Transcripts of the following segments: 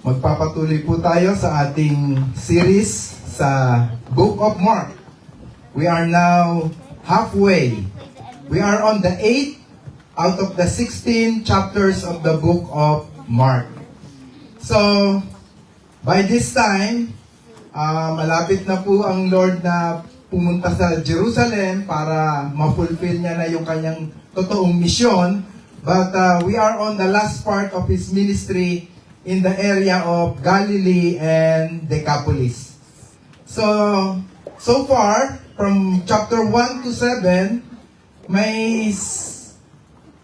Magpapatuloy po tayo sa ating series sa Book of Mark. We are now halfway. We are on the 8th out of the 16 chapters of the Book of Mark. So, by this time, malapit na po ang Lord na pumunta sa Jerusalem para ma-fulfill niya na yung kanyang totoong misyon. But we are on the last part of His ministry in the area of Galilee and Decapolis. So far, from chapter 1 to 7, may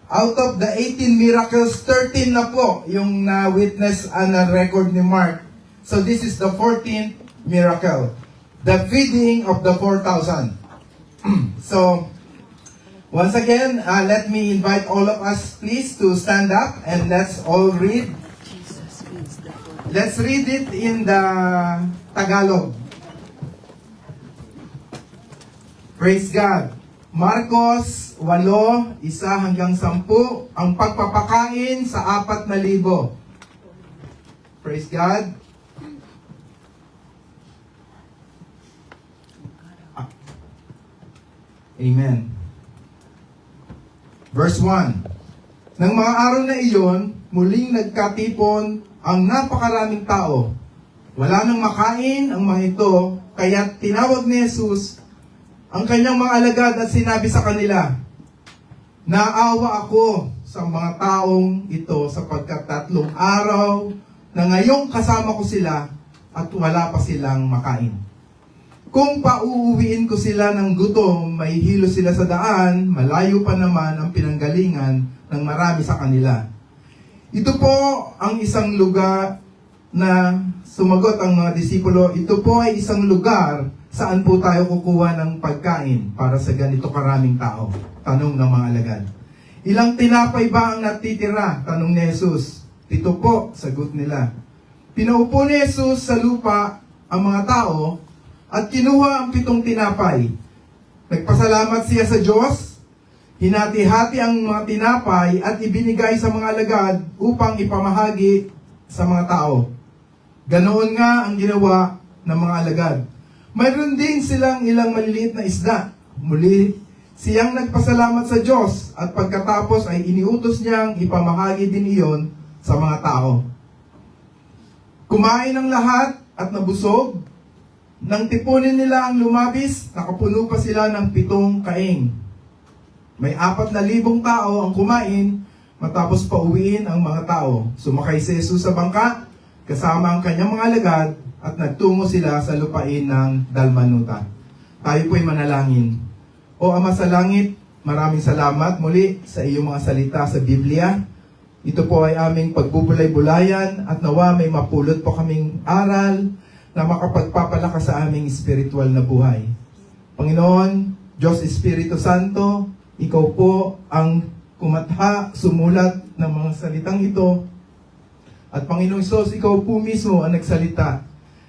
out of the 18 miracles, 13 na po yung na-witness na record ni Mark. So this is the 14th miracle, the feeding of the 4,000. So, once again, let me invite all of us please to stand up and let's all read. Let's read it in the Tagalog. Praise God. Marcos 8, 1-10, ang pagpapakain sa 4,000. Praise God. Amen. Verse 1. Nang mga araw na iyon, muling nagkatipon ang napakaraming tao. Wala nang makain ang mga ito, kaya tinawag ni Jesus ang kanyang mga alagad at sinabi sa kanila, "Naawa ako sa mga taong ito sapagkat 3 araw na ngayong kasama ko sila at wala pa silang makain. Kung pauuwiin ko sila ng gutom, mahihilo sila sa daan, malayo pa naman ang pinanggalingan ng marami sa kanila." Ito po ang isang lugar na sumagot ang mga disipulo, ito po ay isang lugar saan po tayo kukuha ng pagkain para sa ganito karaming tao. Tanong ng mga alagad. Ilang tinapay ba ang natitira? Tanong ni Jesus. 7 po, sagot nila. Pinaupo ni Jesus sa lupa ang mga tao at kinuha ang 7 tinapay. Nagpasalamat siya sa Diyos, hinati-hati ang mga tinapay at ibinigay sa mga alagad upang ipamahagi sa mga tao. Ganoon nga ang ginawa ng mga alagad. Mayroon din silang ilang maliliit na isda. Muli, siyang nagpasalamat sa Diyos at pagkatapos ay iniutos niyang ipamahagi din iyon sa mga tao. Kumain ang lahat at nabusog. Nang tipunin nila ang lumabis, nakapuno pa sila ng 7 kaing. May 4,000 tao ang kumain matapos pauwiin ang mga tao. Sumakay si Jesus sa bangka kasama ang kanyang mga alagad at nagtungo sila sa lupain ng Dalmanuta. Tayo po'y manalangin. O Ama sa langit, maraming salamat muli sa iyong mga salita sa Biblia. Ito po ay aming pagbubulay-bulayan at nawa may mapulot po kaming aral na makapagpapalakas sa aming spiritual na buhay. Panginoon, Diyos Espiritu Santo, Ikaw po ang kumatha, sumulat ng mga salitang ito. At Panginoong Hesus, Ikaw po mismo ang nagsalita.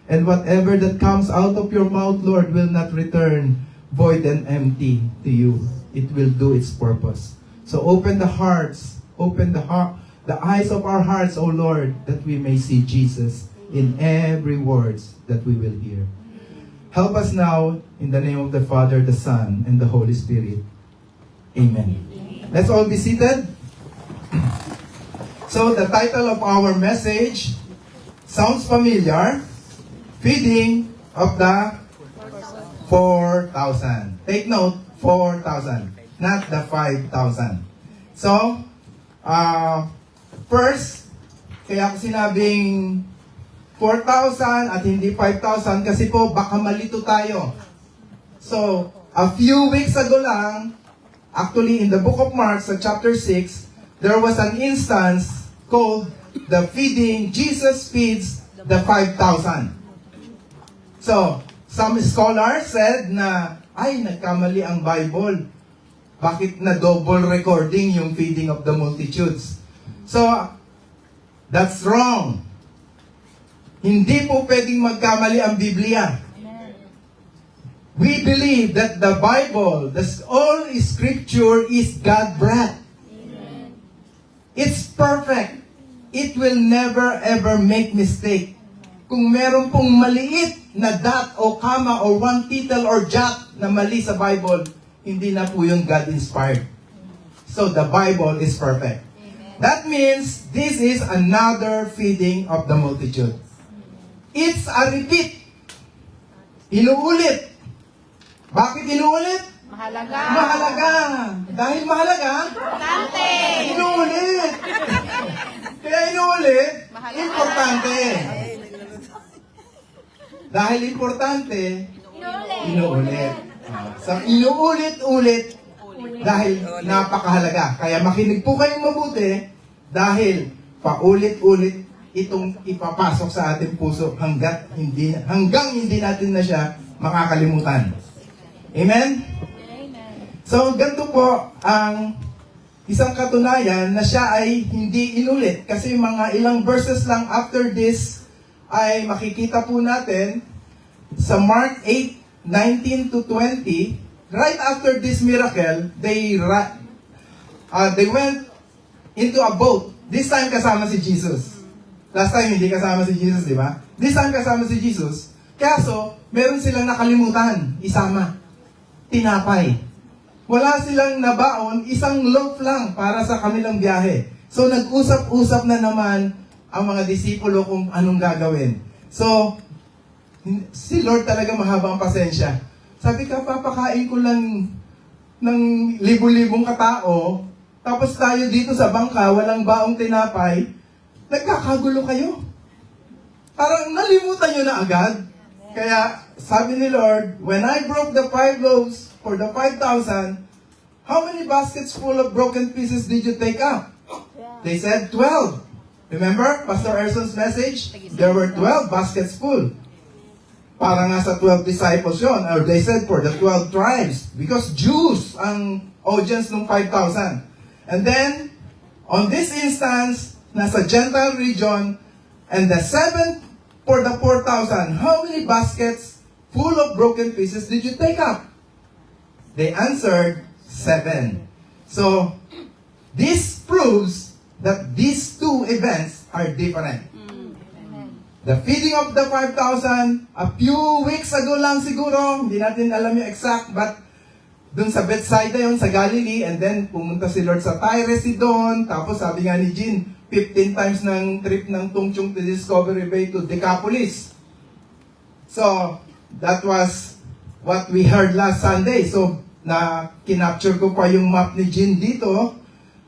And whatever that comes out of your mouth, Lord, will not return void and empty to you. It will do its purpose. So open the hearts, open the eyes of our hearts, O Lord, that we may see Jesus in every words that we will hear. Help us now in the name of the Father, the Son, and the Holy Spirit. Amen. Let's all be seated. So the title of our message sounds familiar. Feeding of the 4,000. Take note, 4,000, not the 5,000. So, first, kaya ko sinabing 4,000 at hindi 5,000 kasi po baka malito tayo. So, a few weeks ago lang, actually in the book of Mark sa chapter 6, there was an instance called the feeding. Jesus feeds the 5,000. So, some scholars said na, ay, nagkamali ang Bible. Bakit na double recording yung feeding of the multitudes? So, that's wrong. Hindi po pwedeng magkamali ang Biblia. We believe that the Bible, all Scripture is God-breathed. It's perfect. it will never ever make mistake. Kung meron pong maliit na dot o comma o one tittle or jot na mali sa Bible, hindi na po yun God-inspired. So the Bible is perfect. That means this is another feeding of the multitude. It's a repeat. Inuulit. Bakit inuulit? Mahalaga. Mahalaga. Dahil mahalaga, Importante. inuulit. Kaya inuulit, Mahalaga. importante. Dahil importante, inuulit. So, inuulit-ulit dahil napakahalaga. Kaya makinig po kayong mabuti dahil paulit-ulit itong ipapasok sa ating puso hanggang hindi natin na siya makakalimutan. Amen? So, ganito po ang isang katunayan na siya ay hindi inulit. Kasi mga ilang verses lang after this ay makikita po natin sa Mark 8:19 to 20, right after this miracle, they went into a boat. This time kasama si Jesus. Last time hindi kasama si Jesus, di ba? This time kasama si Jesus. Kaso, meron silang nakalimutan, isama. Tinapay. Wala silang nabaon, isang loaf lang para sa kanilang biyahe. So, nag-usap-usap na naman ang mga disipulo kung anong gagawin. So, si Lord talaga mahabang pasensya. Sabi ka, papakain ko lang ng libu-libong katao, tapos tayo dito sa bangka, walang baong tinapay, nagkakagulo kayo. Parang nalimutan nyo na agad. Kaya, sabi ni Lord, when I broke the 5 loaves for the 5,000, how many baskets full of broken pieces did you take up? They said 12. Remember, Pastor Erson's message? There were 12 baskets full. Para nga sa 12 disciples yon, or they said for the 12 tribes, because Jews ang audience ng 5,000. And then, on this instance, nasa Gentile region, and the 7 for the 4,000, how many baskets full of broken pieces did you take up? They answered, 7. So, this proves that these two events are different. The feeding of the 5,000, a few weeks ago lang siguro, hindi natin alam yung exact, but dun sa Bethsaida yun, sa Galilee, and then pumunta si Lord sa Tyre, Sidon, tapos sabi nga ni Jean, 15 times ng trip ng Tungchung to Discovery Bay to Decapolis. So, that was what we heard last Sunday. So, na kinapture ko pa yung map ni Jean dito.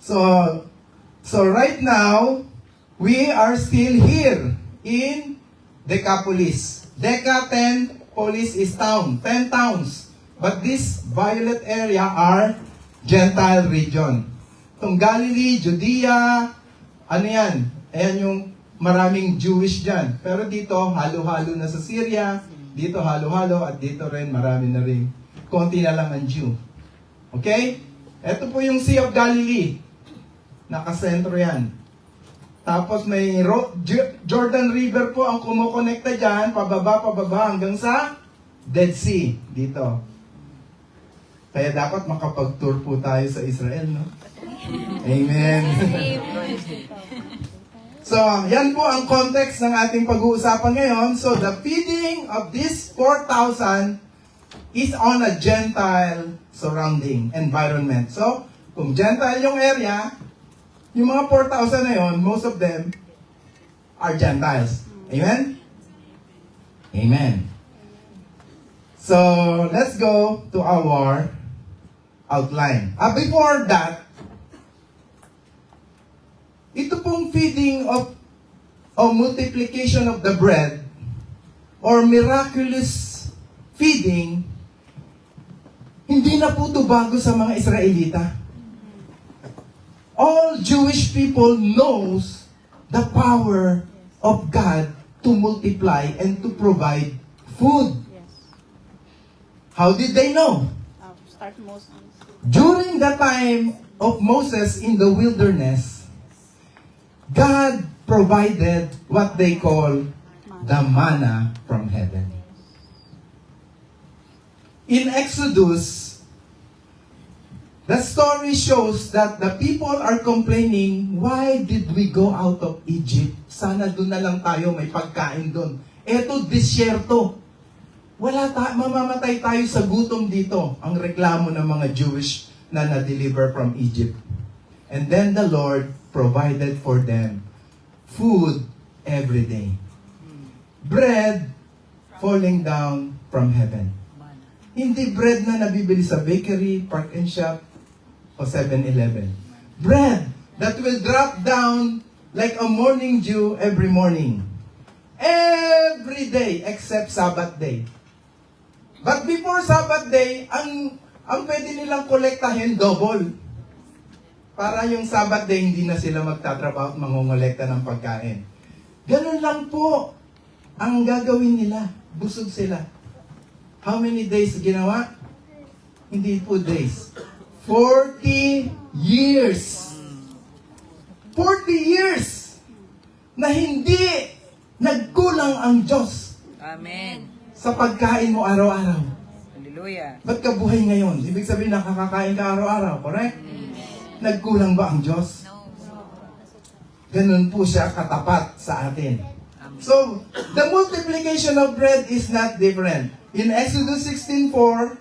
So right now, we are still here in Decapolis. Deca, 10, polis is town, 10 towns. But this violet area are Gentile region. Itong Galilee, Judea, ano yan? Ayan yung maraming Jewish dyan. Pero dito, halo-halo na sa Syria, dito halo-halo, at dito rin marami na rin. Konti na lang ang Jew. Okay? Ito po yung Sea of Galilee. Nakasentro yan. Tapos may Jordan River po ang kumukonekta dyan, pababa hanggang sa Dead Sea. Dito. Kaya dapat makapag-tour po tayo sa Israel, no? Amen. So, yan po ang context ng ating pag-uusapan ngayon. So, the feeding of this 4,000 is on a Gentile surrounding environment. So, kung Gentile yung area, yung mga 4,000 na yun, most of them are Gentiles. Amen? Amen. So, let's go to our outline. Before that, ito pong feeding of multiplication of the bread or miraculous feeding, hindi na po ito bago sa mga Israelita. All Jewish people knows the power of God to multiply and to provide food. How did they know? Start Moses. During the time of Moses in the wilderness, God provided what they call the manna from heaven. In Exodus The story shows that the people are complaining, why did we go out of Egypt? Sana doon na lang tayo, may pagkain doon. Eto, disyerto. Mamamatay tayo sa gutom dito. Ang reklamo ng mga Jewish na na-deliver from Egypt. And then the Lord provided for them food every day. Bread falling down from heaven. Hindi bread na nabibili sa bakery, Park and Shop, o 7-Eleven. Bread that will drop down like a morning dew every morning. Every day except Sabbath day. But before Sabbath day, ang pwede nilang kolektahin double. Para yung Sabbath day, hindi na sila magtatrabaho at mangongolekta ng pagkain. Ganun lang po ang gagawin nila. Busog sila. How many days ginawa? Hindi po days. 40 years. 40 years na hindi nagkulang ang Diyos Amen. sa pagkain mo araw-araw. Hallelujah. Ba't ka buhay ngayon? Ibig sabihin nakakakain ka araw-araw, correct? Nagkulang ba ang Diyos? Ganun po siya katapat sa atin. So, the multiplication of bread is not different. In Exodus 16:4,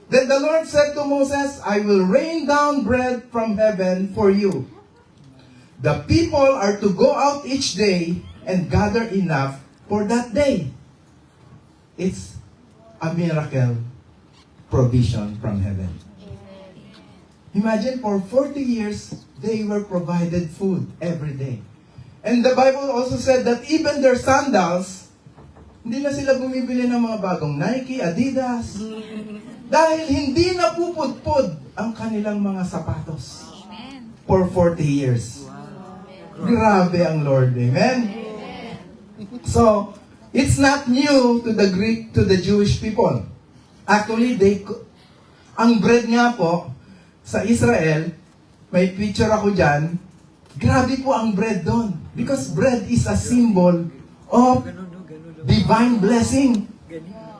then the Lord said to Moses, I will rain down bread from heaven for you. The people are to go out each day and gather enough for that day. It's a miracle provision from heaven. Imagine for 40 years, they were provided food every day. And the Bible also said that even their sandals, hindi na sila bumibili ng mga bagong Nike, Adidas, dahil hindi na pupudpud ang kanilang mga sapatos for 40 years. Grabe ang Lord. Amen? So, it's not new to the Greek, to the Jewish people. Actually, ang bread nga po, sa Israel, may picture ako dyan, grabe po ang bread doon. Because bread is a symbol of divine blessing.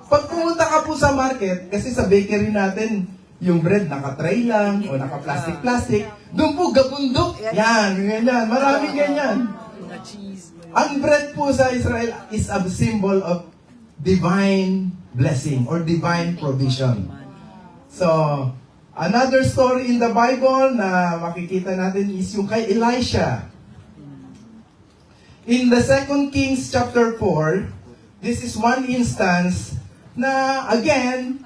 Pag pumunta ka po sa market, kasi sa bakery natin, yung bread naka-tray lang o naka-plastic-plastic, doon po gabundok. Yan, ganyan. Maraming ganyan. Ang bread po sa Israel is a symbol of divine blessing or divine provision. So, another story in the Bible na makikita natin is yung kay Elisha. In the 2 Kings chapter 4, this is one instance na again,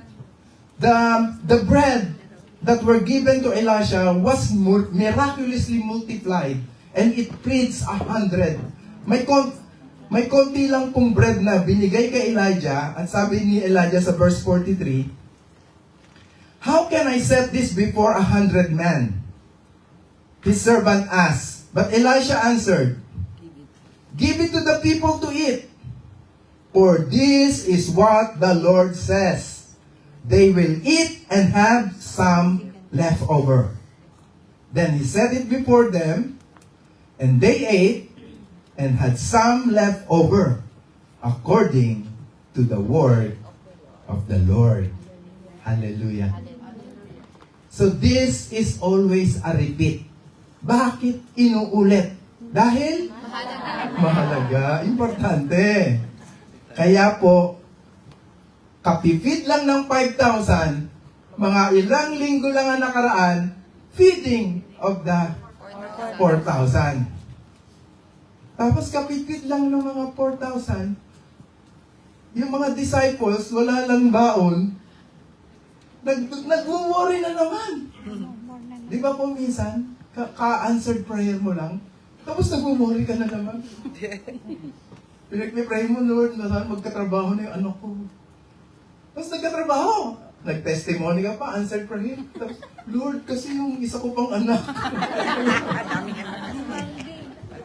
the bread that were given to Elisha was miraculously multiplied and it feeds 100. May konti lang pong bread na binigay kay Elijah at sabi ni Elijah sa verse 43, how can I set this before 100 men? His servant asked, but Elisha answered, give it to the people to eat. For this is what the Lord says. They will eat and have some left over. Then he set it before them, and they ate and had some left over, according to the word of the Lord. Hallelujah. So this is always a repeat. Bakit inuulit? Dahil mahalaga, importante. Kaya po, kapipit lang ng 5,000, mga ilang linggo lang ang nakaraan, feeding of the 4,000. Tapos kapipit lang ng mga 4,000, yung mga disciples, wala lang baon, nag-worry na naman. Di ba po minsan, ka-answered prayer mo lang, tapos nag-worry ka na naman. Pinag-pray mo, Lord, na saan magkatrabaho na yung anak ko. Tapos nagkatrabaho. Nag-testimony ka pa, answered prayer. Tapos, Lord, kasi yung isa ko pang anak.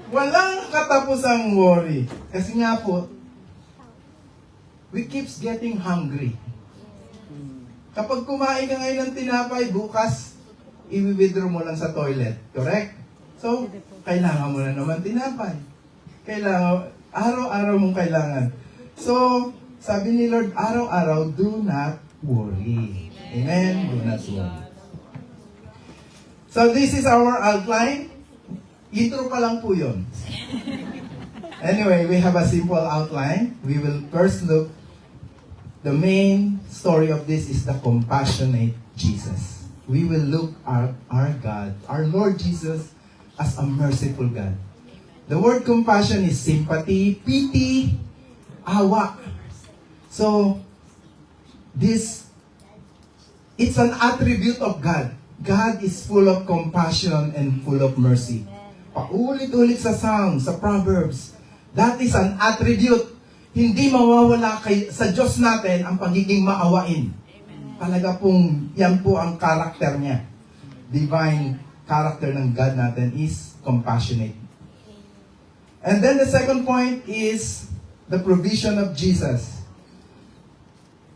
Walang katapusang worry. Kasi nga po, we keeps getting hungry. Kapag kumain ka ngayon ng tinapay, bukas, i-withdraw mo lang sa toilet. Correct? So, kailangan mo na naman tinapay. Araw-araw mong kailangan. So, sabi ni Lord, araw-araw, do not worry. Amen? Do not worry. So this is our outline. Intro pa lang po yun. Anyway, we have a simple outline. We will first look, the main story of this is the compassionate Jesus. We will look at our God, our Lord Jesus, as a merciful God. The word compassion is sympathy, pity, awa. So, it's an attribute of God. God is full of compassion and full of mercy. Paulit-ulit sa Psalms, sa Proverbs. That is an attribute. Hindi mawawala sa Diyos natin ang pagiging maawain. Talaga pong, yan po ang karakter niya. Divine character ng God natin is compassionate. And then the second point is the provision of Jesus.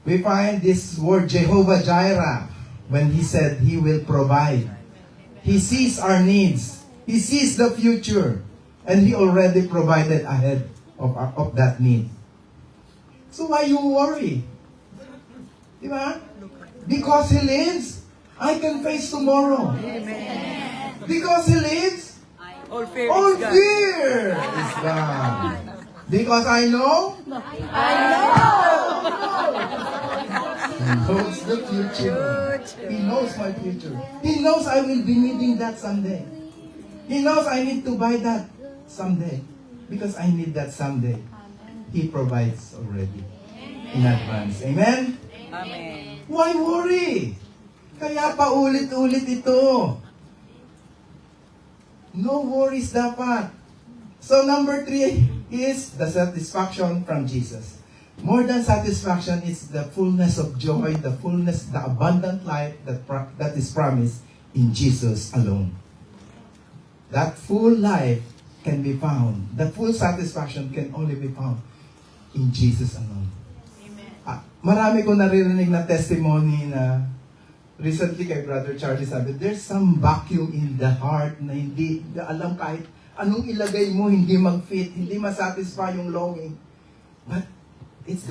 We find this word Jehovah Jireh when He said He will provide. He sees our needs. He sees the future. And He already provided ahead of that need. So why you worry? Diba? Because He lives, I can face tomorrow. Because He lives, All fear all is gone. fear is gone. Because I know, He knows the future. He knows my future. He knows I will be needing that someday. He knows I need to buy that someday. Because I need that someday. He provides already in advance. Amen? Amen. Why worry? Kaya pa ulit-ulit ito. No worries dapat. So number 3 is the satisfaction from Jesus. More than satisfaction is the fullness of joy, the abundant life that is promised in Jesus alone. That full life can be found. The full satisfaction can only be found in Jesus alone. Marami ko naririnig na testimony na recently kay Brother Charlie sabi, there's some vacuum in the heart na hindi alam kahit anong ilagay mo, hindi mag-fit, hindi masatisfy yung longing. But it's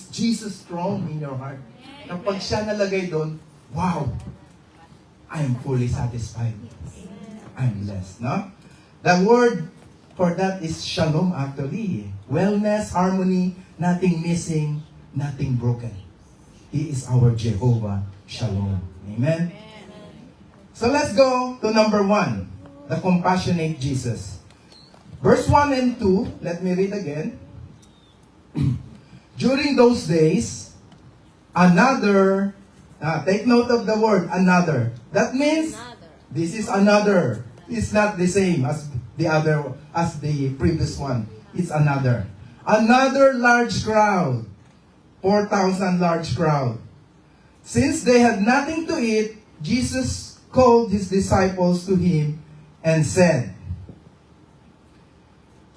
Jesus strong in your heart. Kapag siya nalagay doon, wow, I'm fully satisfied. I'm blessed, no? The word for that is shalom actually. Wellness, harmony, nothing missing, nothing broken. He is our Jehovah Shalom. Amen? So let's go to number 1, the compassionate Jesus. Verse 1 and 2, let me read again. During those days, another, take note of the word, another. That means, this is another. It's not the same as the previous one. It's another. Another large crowd. 4,000 large crowd. Since they had nothing to eat, Jesus called His disciples to Him and said,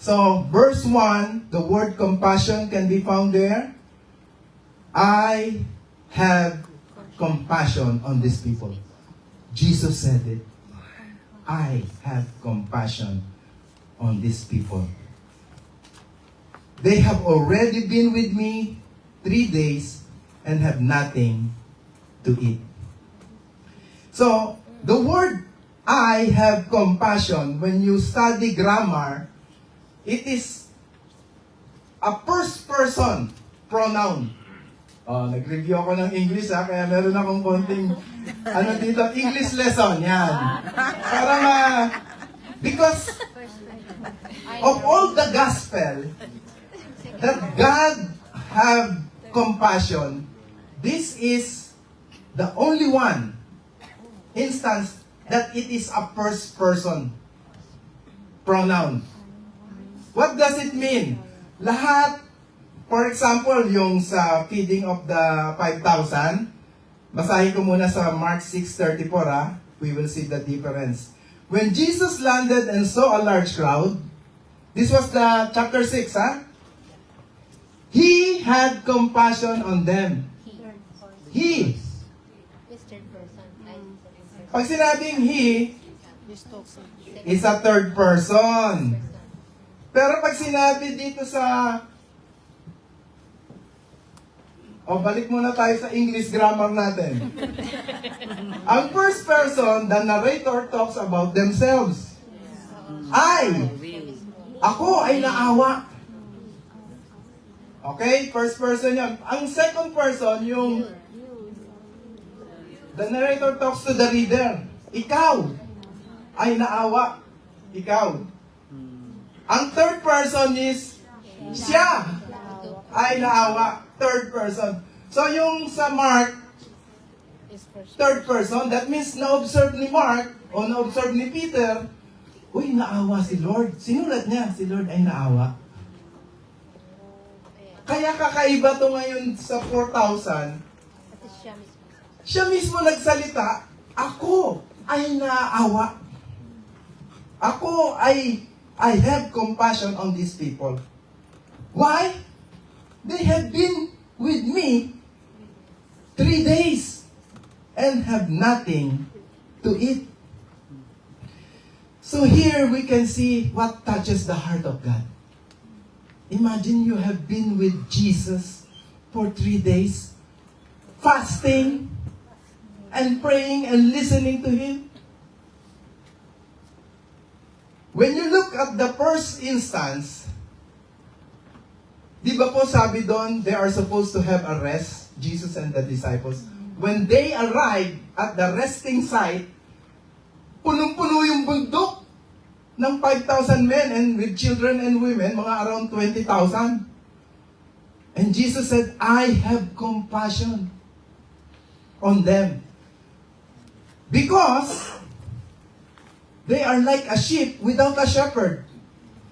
so, verse 1, the word compassion can be found there. I have compassion on these people. Jesus said it. I have compassion on these people. They have already been with me 3 days and have nothing to eat. So, the word I have compassion, when you study grammar, it is a first person pronoun. Nag-review ako ng English kaya meron akong konting dito, English lesson, yan. Para because of all the gospel that God have compassion, this is the only one instance that it is a first person pronoun. What does it mean? Lahat, for example, yung sa feeding of the 5,000, basahin ko muna sa Mark 6:34 we will see the difference. When Jesus landed and saw a large crowd, this was the chapter 6, He had compassion on them. He. Pag sinabing He, is a third person. Pero pag sinabi dito sa O, balik muna tayo sa English grammar natin. Ang first person, the narrator talks about themselves. Ako ay naawa. Okay? First person yan. Ang second person, the narrator talks to the reader. Ikaw ay naawa. Ikaw. Ang third person is siya ay naawa. Third person. So yung sa Mark, third person, that means na-observe ni Mark o na-observe ni Peter, uy, naawa si Lord. Sinulat niya, si Lord ay naawa. Kaya kakaiba to ngayon sa 4,000. Siya mismo nagsalita, ako ay naawa. I have compassion on these people. Why? They have been with me 3 days and have nothing to eat. So here we can see what touches the heart of God. Imagine you have been with Jesus for 3 days, fasting and praying and listening to Him. When you look at the first instance, di ba po sabi doon, they are supposed to have a rest, Jesus and the disciples. When they arrived at the resting site, punong-puno yung bundok ng 5,000 men and with children and women, mga around 20,000. And Jesus said, I have compassion on them. Because they are like a sheep without a shepherd.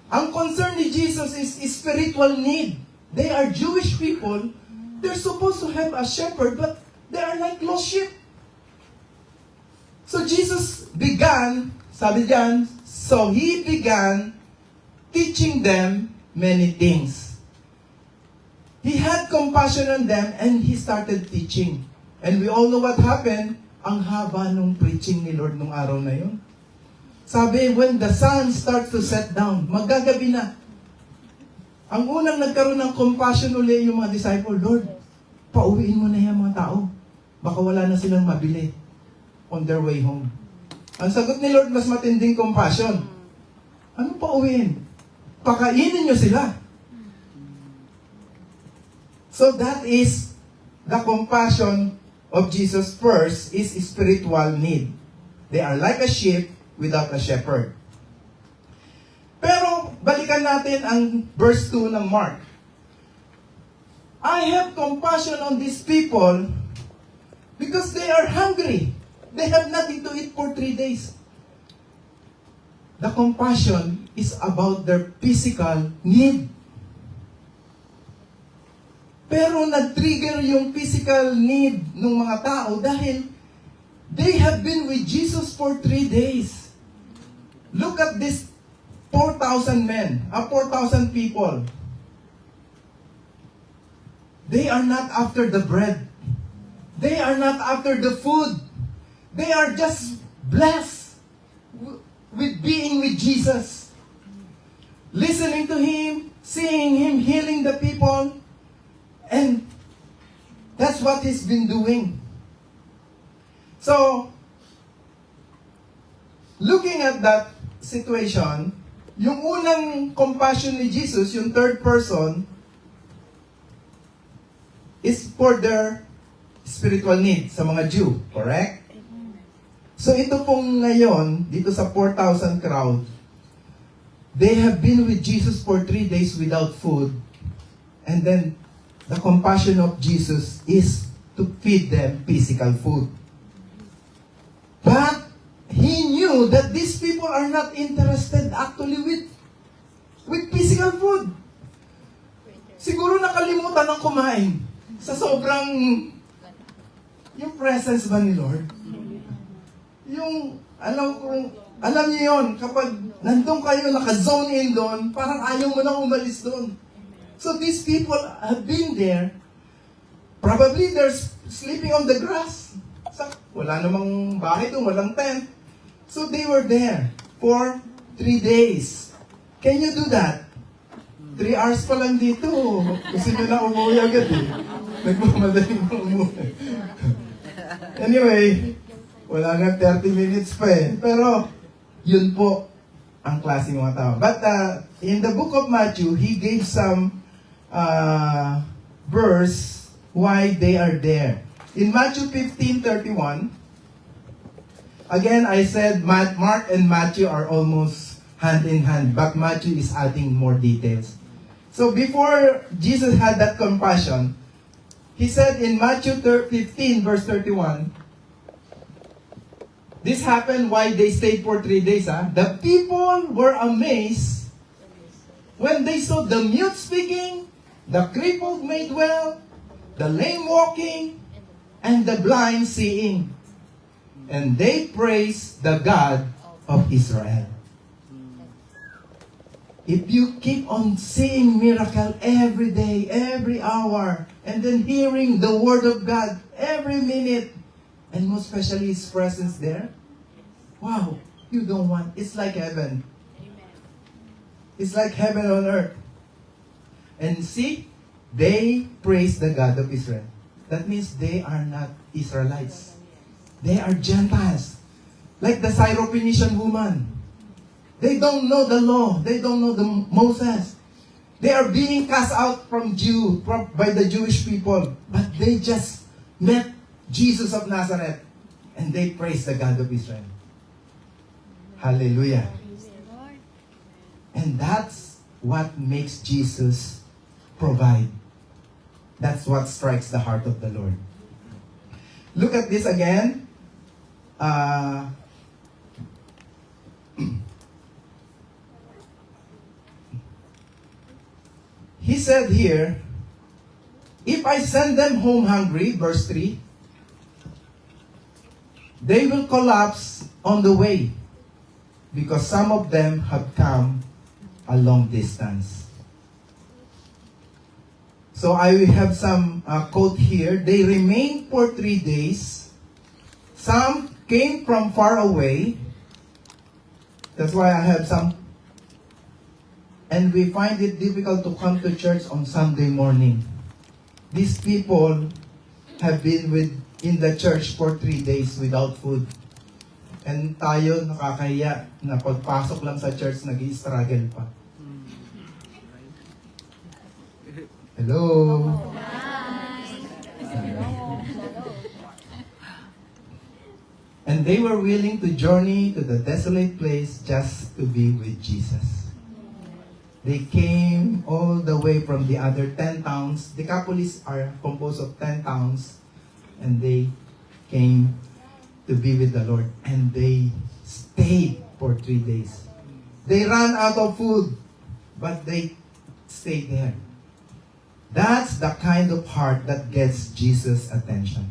Ang concern ni Jesus is spiritual need. They are Jewish people. They're supposed to have a shepherd, but they are like lost sheep. So Jesus began, sabi diyan, so He began teaching them many things. He had compassion on them and He started teaching. And we all know what happened. Ang haba nung preaching ni Lord nung araw na yun. Sabi, when the sun starts to set down, magagabi na. Ang unang nagkaroon ng compassion uli yung mga disciple, Lord, pauwiin mo na yung mga tao. Baka wala na silang mabili on their way home. Ang sagot ni Lord, mas matinding compassion. Anong pauwiin? Pakainin nyo sila. So that is the compassion of Jesus first is spiritual need. They are like a sheep without a shepherd. Pero, balikan natin ang verse 2 ng Mark. I have compassion on these people because they are hungry. They have nothing to eat for 3 days. The compassion is about their physical need. Pero nag-trigger yung physical need ng mga tao dahil they have been with Jesus for 3 days. Look at this 4,000 men, 4,000 people. They are not after the bread. They are not after the food. They are just blessed with being with Jesus. Listening to Him, seeing Him healing the people. And that's what He's been doing. So, looking at that situation, yung unang compassion ni Jesus, yung third person, is for their spiritual need sa mga Jew. Correct? So ito pong ngayon, dito sa 4,000 crowd, they have been with Jesus for 3 days without food. And then, the compassion of Jesus is to feed them physical food. But, He knew that these people are not interested actually with physical food. Siguro nakalimutan ng kumain sa sobrang yung presence ba ni Lord? Yung, alam niyo yun, kapag nandun kayo, naka-zone in doon, parang ayaw mo nang umalis doon. So these people have been there. Probably they're sleeping on the grass. Wala namang bahay doon, walang tent. So they were there for 3 days. Can you do that? 3 hours pa lang dito. Gusto nyo na umuwi agad eh. Nagmamadaling umuwi. Anyway, wala nga 30 minutes pa eh. Pero, yun po ang klaseng mga tao. But in the book of Matthew, he gave some verse why they are there. In Matthew 15:31, again, I said Mark and Matthew are almost hand in hand, but Matthew is adding more details. So before Jesus had that compassion, he said in Matthew 15 verse 31, this happened while they stayed for 3 days. The people were amazed when they saw the mute speaking, the crippled made well, the lame walking, and the blind seeing. And they praised the God of Israel. If you keep on seeing miracle every day, every hour, and then hearing the word of God every minute, and most especially His presence there, wow, you don't want, it's like heaven. It's like heaven on earth. And see, they praise the God of Israel. That means they are not Israelites. They are Gentiles. Like the Syrophoenician woman. They don't know the law. They don't know the Moses. They are being cast out from by the Jewish people. But they just met Jesus of Nazareth. And they praise the God of Israel. Hallelujah. And that's what makes Jesus provide. That's what strikes the heart of the Lord. Look at this again. He said here, if I send them home hungry, verse 3, they will collapse on the way because some of them have come a long distance. So I will have some quote here. They remained for 3 days. Some came from far away. That's why I have some. And we find it difficult to come to church on Sunday morning. These people have been in the church for 3 days without food. And tayo nakakahiya na pagpasok lang sa church, nag-i-struggle pa. Hello? And they were willing to journey to the desolate place just to be with Jesus. They came all the way from the other 10 towns. Decapolis are composed of 10 towns. And they came to be with the Lord. And they stayed for 3 days. They ran out of food, but they stayed there. That's the kind of heart that gets Jesus' attention.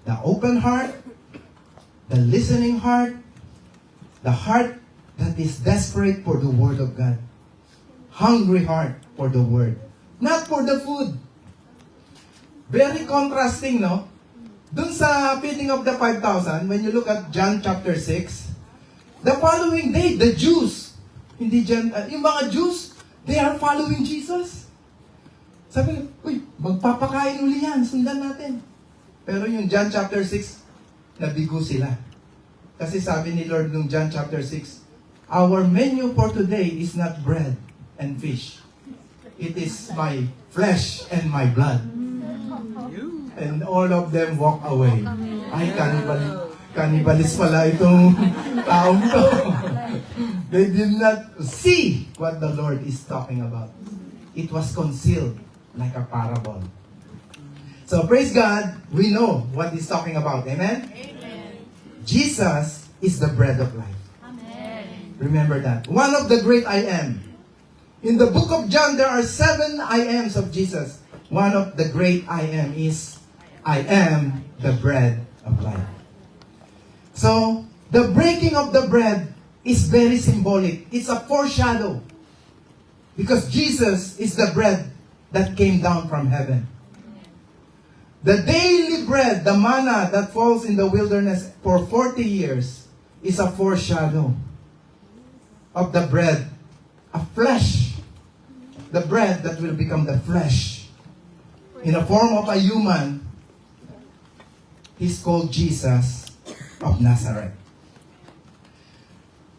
The open heart, the listening heart, the heart that is desperate for the Word of God. Hungry heart for the Word. Not for the food. Very contrasting, no? Dun sa feeding of the 5,000, when you look at John chapter 6, the following day, the Jews, yung mga Jews, they are following Jesus. Sabi nila, uy, magpapakain uli yan, sundan natin. Pero yung John chapter 6, nabigo sila. Kasi sabi ni Lord nung John chapter 6, our menu for today is not bread and fish. It is my flesh and my blood. And all of them walk away. Ay, cannibalism pala itong taong to. They did not see what the Lord is talking about. It was concealed like a parable. So praise God, we know what He's talking about. Amen? Amen. Jesus is the bread of life. Amen. Remember that. One of the great I am. In the book of John, there are 7 I ams of Jesus. One of the great I am is, I am the bread of life. So, the breaking of the bread is very symbolic. It's a foreshadow. Because Jesus is the bread that came down from heaven. The daily bread, the manna that falls in the wilderness for 40 years, is a foreshadow of the bread, a flesh. The bread that will become the flesh in the form of a human, he's called Jesus of Nazareth.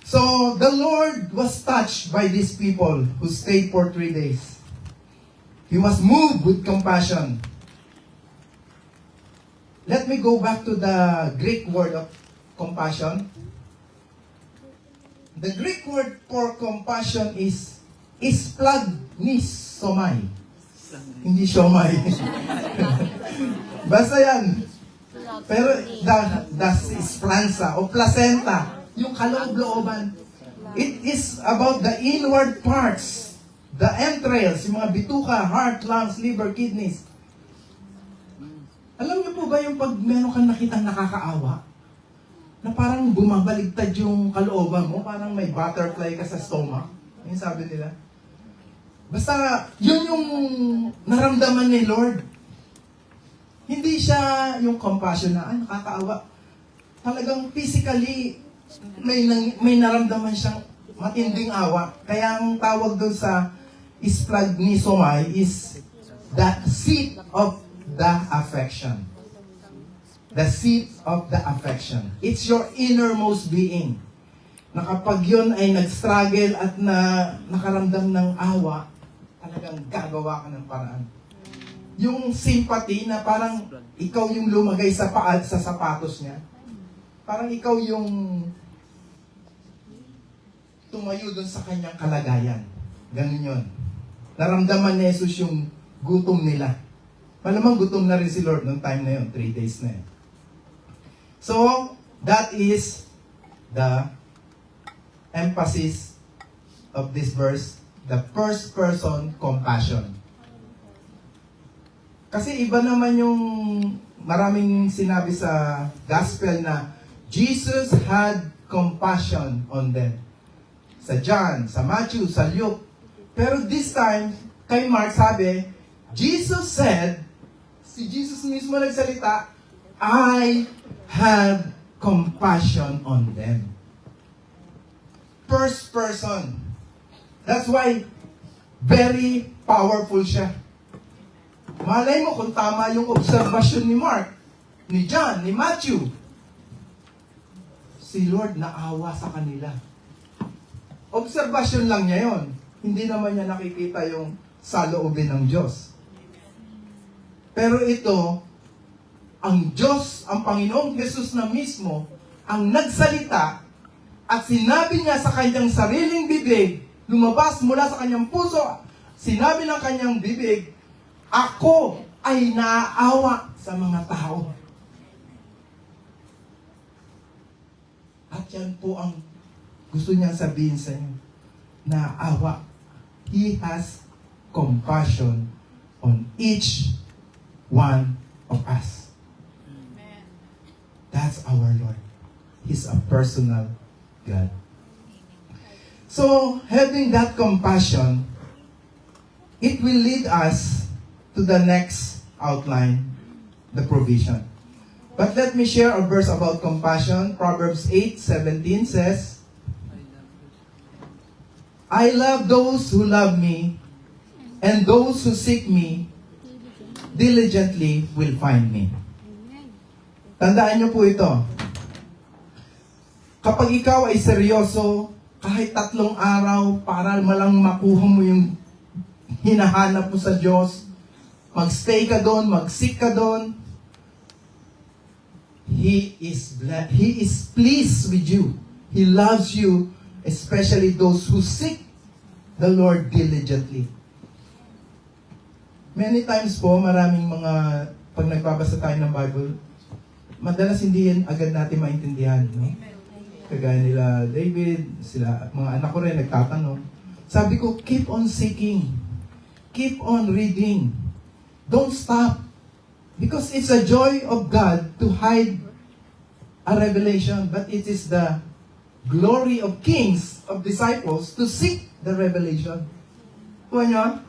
So the Lord was touched by these people who stayed for 3 days. He was moved with compassion. Let me go back to the Greek word of compassion. The Greek word for compassion is splagnisomai. Hindi siomay. Basta yan. Pero das is plansa o placenta, yung kaloob-looban. It is about the inward parts, the entrails, yung mga bituka, heart, lungs, liver, kidneys. Alam niyo po ba yung pag meron kang nakitang nakakaawa? Na parang bumabaligtad yung kalooban mo, parang may butterfly ka sa stomach. Yung sabi nila. Basta, yun yung naramdaman ni Lord. Hindi siya yung compassion na, nakakaawa. Talagang physically, may naramdaman siyang matinding awa. Kaya ang tawag doon sa splagnisomai is the seat of the affection. The seat of the affection. It's your innermost being. Na kapag yun ay nag-struggle at nakaramdam ng awa, talagang gagawa ka ng paraan. Yung sympathy na parang ikaw yung lumagay sa sapatos niya. Parang ikaw yung tumayo dun sa kanyang kalagayan. Ganun yun. Naramdaman ni Jesus yung gutom nila. Malamang gutom na rin si Lord noong time na yun, 3 days na yun. So, that is the emphasis of this verse, the first person compassion. Kasi iba naman yung maraming sinabi sa gospel na Jesus had compassion on them. Sa John, sa Matthew, sa Luke. Pero this time, kay Mark sabi, Jesus said, si Jesus mismo nagsalita, I have compassion on them. First person. That's why, very powerful siya. Malay mo kung tama yung obserbasyon ni Mark, ni John, ni Matthew. Si Lord naawa sa kanila. Obserbasyon lang niya yon. Hindi naman niya nakikita yung saloobin ng Diyos. Pero ito, ang Diyos, ang Panginoong Jesus na mismo, ang nagsalita at sinabi niya sa kanyang sariling bibig, lumabas mula sa kanyang puso, sinabi ng kanyang bibig, ako ay naaawa sa mga tao. At yan po ang gusto niyang sabihin sa inyo. Naaawa. He has compassion on each one of us. That's our Lord. He's a personal God. So, having that compassion, it will lead us to the next outline, the provision. But let me share a verse about compassion. Proverbs 8:17 says, I love those who love me, and those who seek me diligently will find me. Tandaan niyo po ito. Kapag ikaw ay seryoso, kahit 3 araw, para malang makuha mo yung hinahanap mo sa Diyos, magstay ka doon, mag-seek ka doon, He is pleased with you. He loves you, especially those who seek the Lord diligently. Many times po, maraming mga, pag nagbabasa tayo ng Bible, madalas hindi yan agad natin maintindihan, no? Kagaya nila David, sila, mga anak ko rin nagtatanong. Sabi ko, keep on seeking. Keep on reading. Don't stop. Because it's a joy of God to hide a revelation, but it is the glory of kings, of disciples, to seek the revelation. Kuha nyo?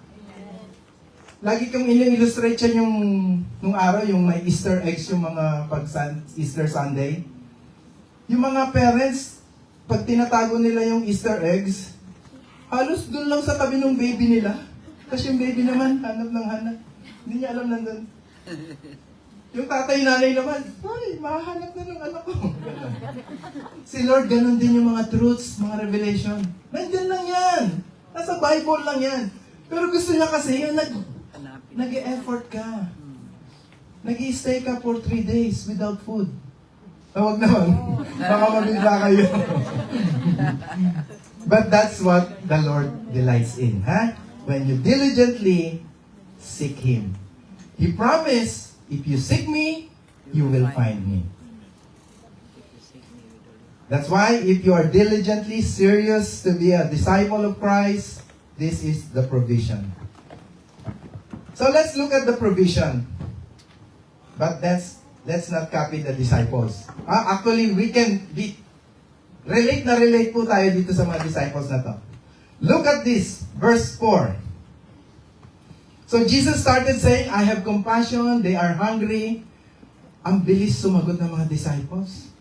Lagi kong illustrate yan yung nung araw, yung may Easter eggs, yung mga Easter Sunday. Yung mga parents, pag tinatago nila yung Easter eggs, halos dun lang sa tabi ng baby nila. Kasi yung baby naman, hanap ng hanap. Hindi niya alam nandun. Yung tatay nanay naman, ay, mahanap na ng anak ko. Ganun. Si Lord, ganun din yung mga truths, mga revelation. Nandyan lang yan. Nasa Bible lang yan. Pero gusto niya kasi yung Hanapin. nag-e-effort ka. Nag-i-stay ka for 3 days without food. Tawag naman. Baka mabigla kayo. But that's what the Lord delights in. When you diligently seek Him. He promised, if you seek me, you will find me. That's why if you are diligently serious to be a disciple of Christ, this is the provision. So let's look at the provision. But let's not copy the disciples. Actually, we can relate po tayo dito sa mga disciples na to. Look at this, verse 4. So Jesus started saying, I have compassion, they are hungry. Ang bilis sumagot ng mga disciples.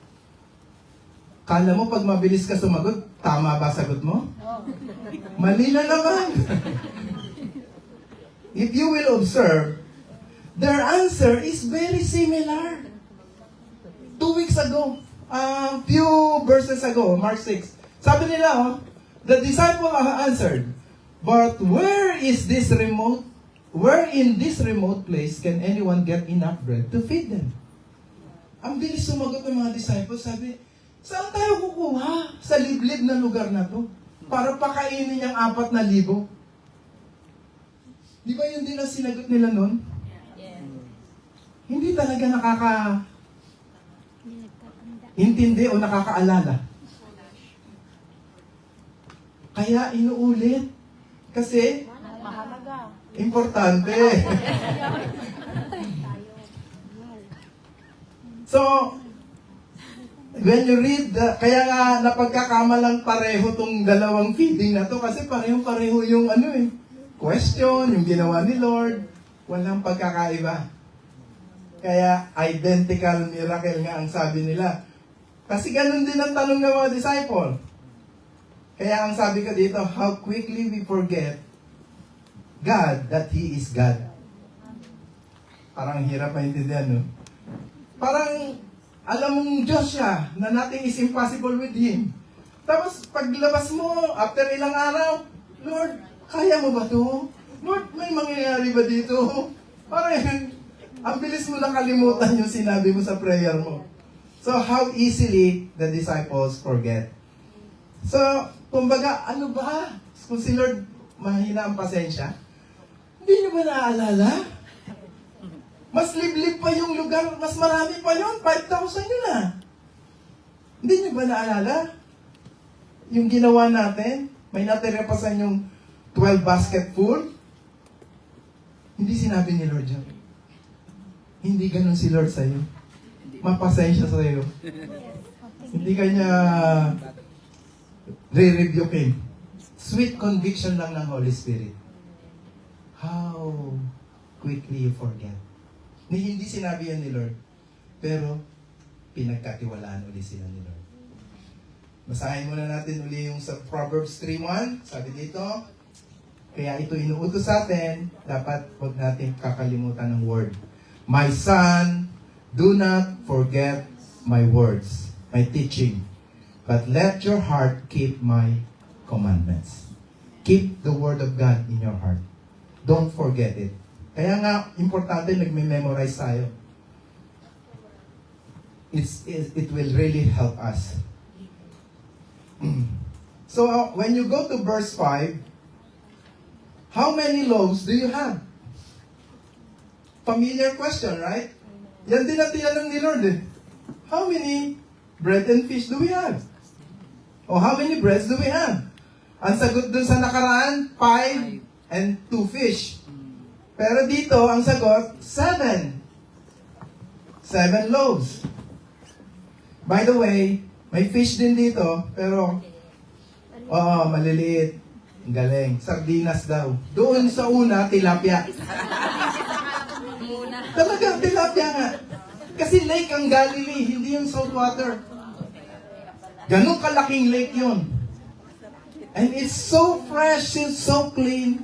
Kala mo pag mabilis ka sumagot, tama ba sagot mo? Mali na naman. If you will observe, their answer is very similar. 2 weeks ago, few verses ago, Mark 6, sabi nila, the disciple answered, but where in this remote place can anyone get enough bread to feed them? Ang bilis sumagot ng mga disciples, sabi, saan tayo kukuha sa liblib na lugar na to? Para pakainin yung 4,000. Di ba yun din ang sinagot nila nun? Hindi talaga intindi o nakakaalala. Kaya inuulit. Kasi, importante. So, when you read, kaya nga napagkakamalang pareho tong dalawang feeding na to kasi pareho yung question, yung ginawa ni Lord, walang pagkakaiba. Kaya identical miracle nga ang sabi nila. Kasi ganun din ang tanong ng mga disciple. Kaya ang sabi ko dito, how quickly we forget God that He is God. Parang hirap maintindihan, no? Parang alam mong Diyos siya, na nothing is impossible with Him. Tapos paglabas mo, after ilang araw, Lord, kaya mo ba to? Lord, may mangyayari ba dito? Parang ang bilis mo nakalimutan yung sinabi mo sa prayer mo. So, how easily the disciples forget. So, kumbaga, ano ba? Kung si Lord mahina ang pasensya, hindi niyo ba naaalala? Mas liblib pa yung lugar, mas marami pa yun, 5,000 yun na. Hindi niyo ba naalala? Yung ginawa natin, may natira pa sa inyong 12 basket full. Hindi sinabi ni Lord yan. Hindi ganun si Lord sa'yo. Mapasensya sa'yo. Hindi kanya re-rebuking. Sweet conviction lang ng Holy Spirit. How quickly you forget. Hindi sinabi yan ni Lord. Pero, pinagkatiwalaan ulit sila ni Lord. Basahin muna natin uli yung sa Proverbs 3:1. Sabi dito, kaya ito inuutos sa atin, dapat huwag natin kakalimutan ng word. My son, do not forget my words, my teaching, but let your heart keep my commandments. Keep the word of God in your heart. Don't forget it. Kaya nga, importante nagme-memorize tayo. It will really help us. So, when you go to verse 5, how many loaves do you have? Familiar question, right? Yan din ang tinanong ni Lord eh. How many bread and fish do we have? O how many breads do we have? Ang sagot dun sa nakaraan, 5 and 2 fish. Pero dito, ang sagot, 7. 7 loaves. By the way, may fish din dito, pero, maliliit. Ang galing. Sardinas daw. Doon sa una, tilapia. Talagang tilapia nga. Kasi lake ang Galilee, hindi yung salt water. Ganun kalaking lake yun. And it's so fresh, it's so clean.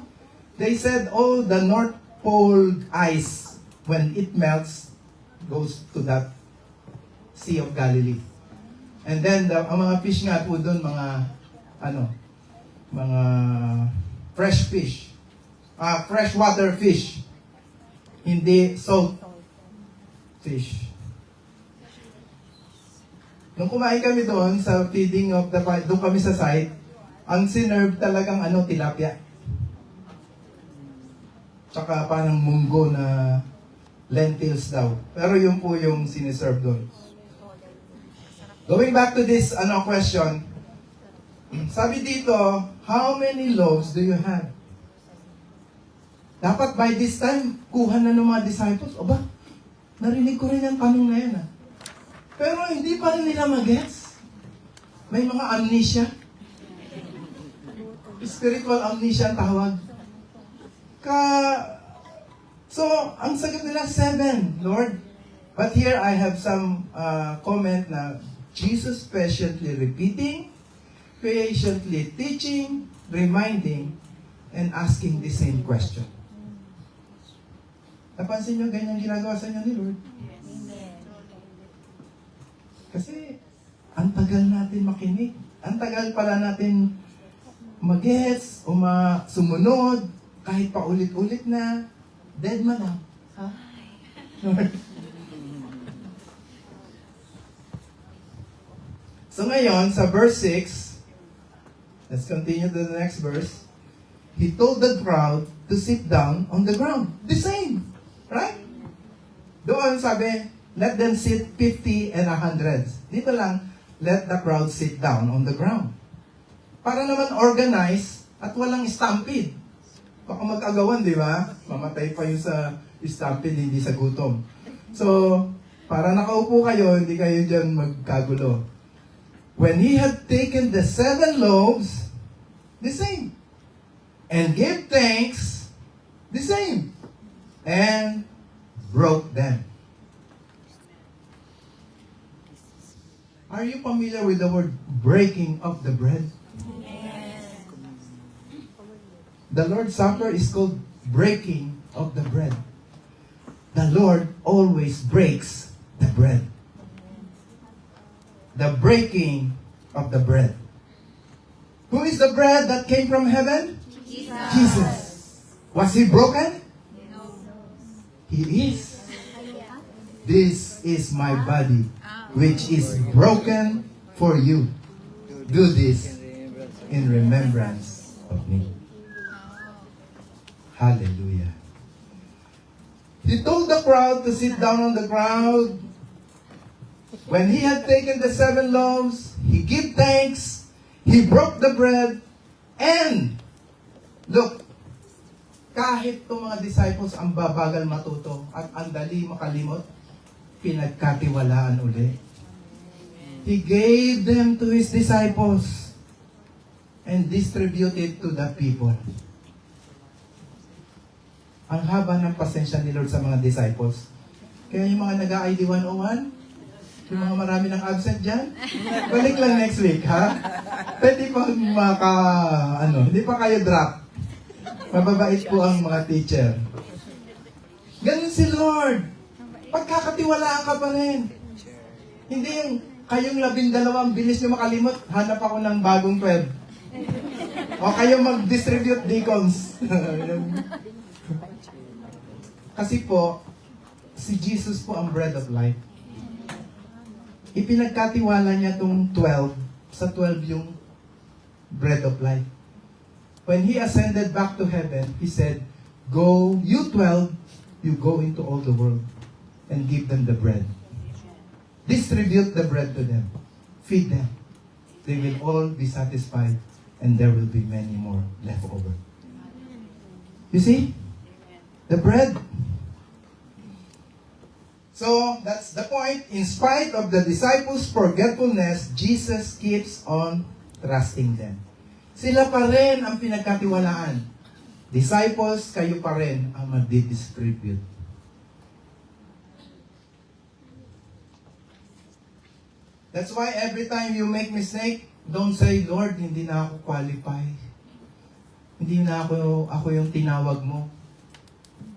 They said, the north cold ice, when it melts, goes to that Sea of Galilee. And then, ang mga fish nga po doon, mga fresh fish. Freshwater fish. Hindi salt fish. Nung kumain kami doon sa feeding of the doon kami sa site, ang sinerve talagang tilapia. Tsaka parang munggo na lentils daw. Pero yun po yung siniserve doon. Going back to this question, sabi dito, how many loaves do you have? Dapat by this time, kuha na ng mga disciples. Aba, narinig ko rin ang tanong na yan. Pero hindi pa rin nila mag-gets. May mga amnesia. Spiritual amnesia ang tawag. So, ang sagot nila, 7, Lord. But here I have some comment na Jesus patiently repeating, patiently teaching, reminding, and asking the same question. Napansin nyo, ganyan ginagawa sa inyo ni Lord? Kasi, ang tagal natin makinig. Ang tagal pala natin mag-gets o sumunod, kahit pa ulit-ulit na, dead man lang. Ha? So ngayon, sa verse 6, let's continue to the next verse. He told the crowd to sit down on the ground. The same. Right? Doon sabi, let them sit 50 and 100. Dito lang, let the crowd sit down on the ground. Para naman organize at walang stampede. Baka mag-agawan, di ba? Mamatay pa yung sa stampede, hindi sa gutom. So, para nakaupo kayo, hindi kayo dyan magkagulo. When he had taken the 7 loaves, the same. And gave thanks, the same. And broke them. Are you familiar with the word breaking of the bread? Yes. The Lord's Supper is called breaking of the bread. The Lord always breaks the bread. The breaking of the bread. Who is the bread that came from heaven? Jesus. Was he broken? He is. This is my body, which is broken for you. Do this in remembrance of me. Hallelujah. He told the crowd to sit down on the ground. When he had taken the 7 loaves, he gave thanks, he broke the bread, and look, kahit itong mga disciples ang babagal matuto at ang dali makalimot, pinagkatiwalaan uli. He gave them to his disciples and distributed to the people. Ang haba ng pasensya ni Lord sa mga disciples. Kaya yung mga nag-ID 101, yung mga marami ng absent dyan, balik lang next week, ha? Pwede pa hindi pa kayo drop. Mababait po ang mga teacher. Ganun si Lord. Pagkakatiwalaan ka pa rin. Hindi yung kayong 12 ang bilis nyo makalimot, hanap ako ng bagong 12. O kayo mag-distribute deacons. Kasi po, si Jesus po ang bread of life. Ipinagkatiwala niya itong 12, sa 12 yung bread of life. When he ascended back to heaven, he said, go, you 12, you go into all the world and give them the bread. Distribute the bread to them. Feed them. They will all be satisfied and there will be many more left over. You see? The bread. So, that's the point. In spite of the disciples' forgetfulness, Jesus keeps on trusting them. Sila pa rin ang pinagkatiwalaan. Disciples, kayo pa rin ang mag-distribute. That's why every time you make mistake, don't say, Lord, hindi na ako qualify. Hindi na ako yung tinawag mo.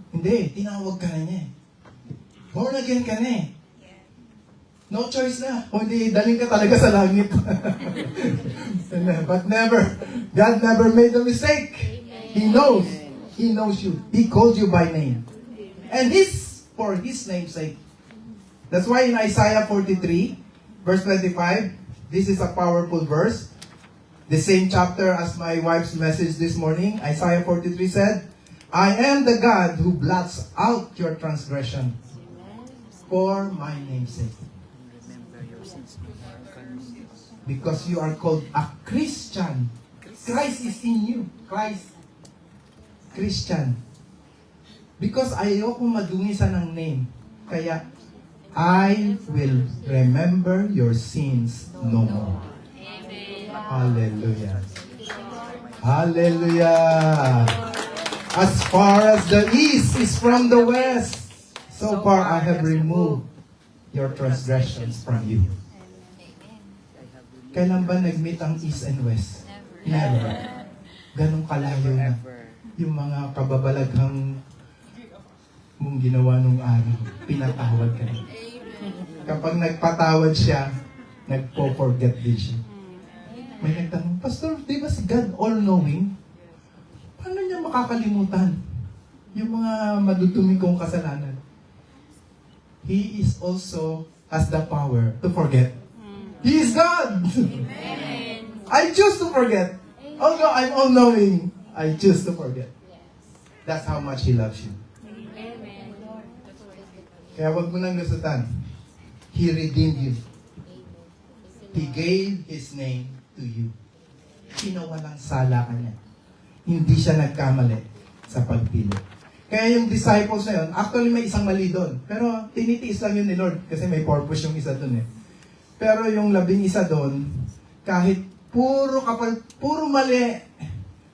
Hindi Hindi, tinawag ka na niya eh. Born again ka na eh. No choice na. Kung hindi, daling ka talaga sa langit. But never, God never made a mistake. He knows. He knows you. He called you by name. And for His name's sake. That's why in Isaiah 43, verse 25, this is a powerful verse. The same chapter as my wife's message this morning. Isaiah 43 said, I am the God who blots out your transgression for my name's sake. Because you are called a Christian. Christ is in you. Christ. Christian. Because ayoko madungisan ng name. Kaya, I will remember your sins no more. Hallelujah. Hallelujah. As far as the east is from the west, so far I have removed your transgressions from you. Kailan ba nag-meet ang east and west? Never. Ganong kalayo na. Yung mga kababalaghang mong ginawa nung araw, pinatawad ka na. Kapag nagpatawad siya, nagpo-forget din siya. May nagtanong, Pastor, di ba si God all-knowing? Paano niya makakalimutan yung mga madudumi kong kasalanan? He is also has the power to forget. He is God! I choose to forget. Although I'm all-knowing, I choose to forget. That's how much He loves you. Kaya wag mo nang lusutan. He redeemed you. He gave His name to you. Pinawalang sala ka niya. Hindi siya nagkamali sa pagpili. Kaya yung disciples na yun, actually may isang mali doon. Pero tinitiis lang yun ni Lord kasi may purpose yung isa doon eh. Pero yung 11 doon, kahit puro mali,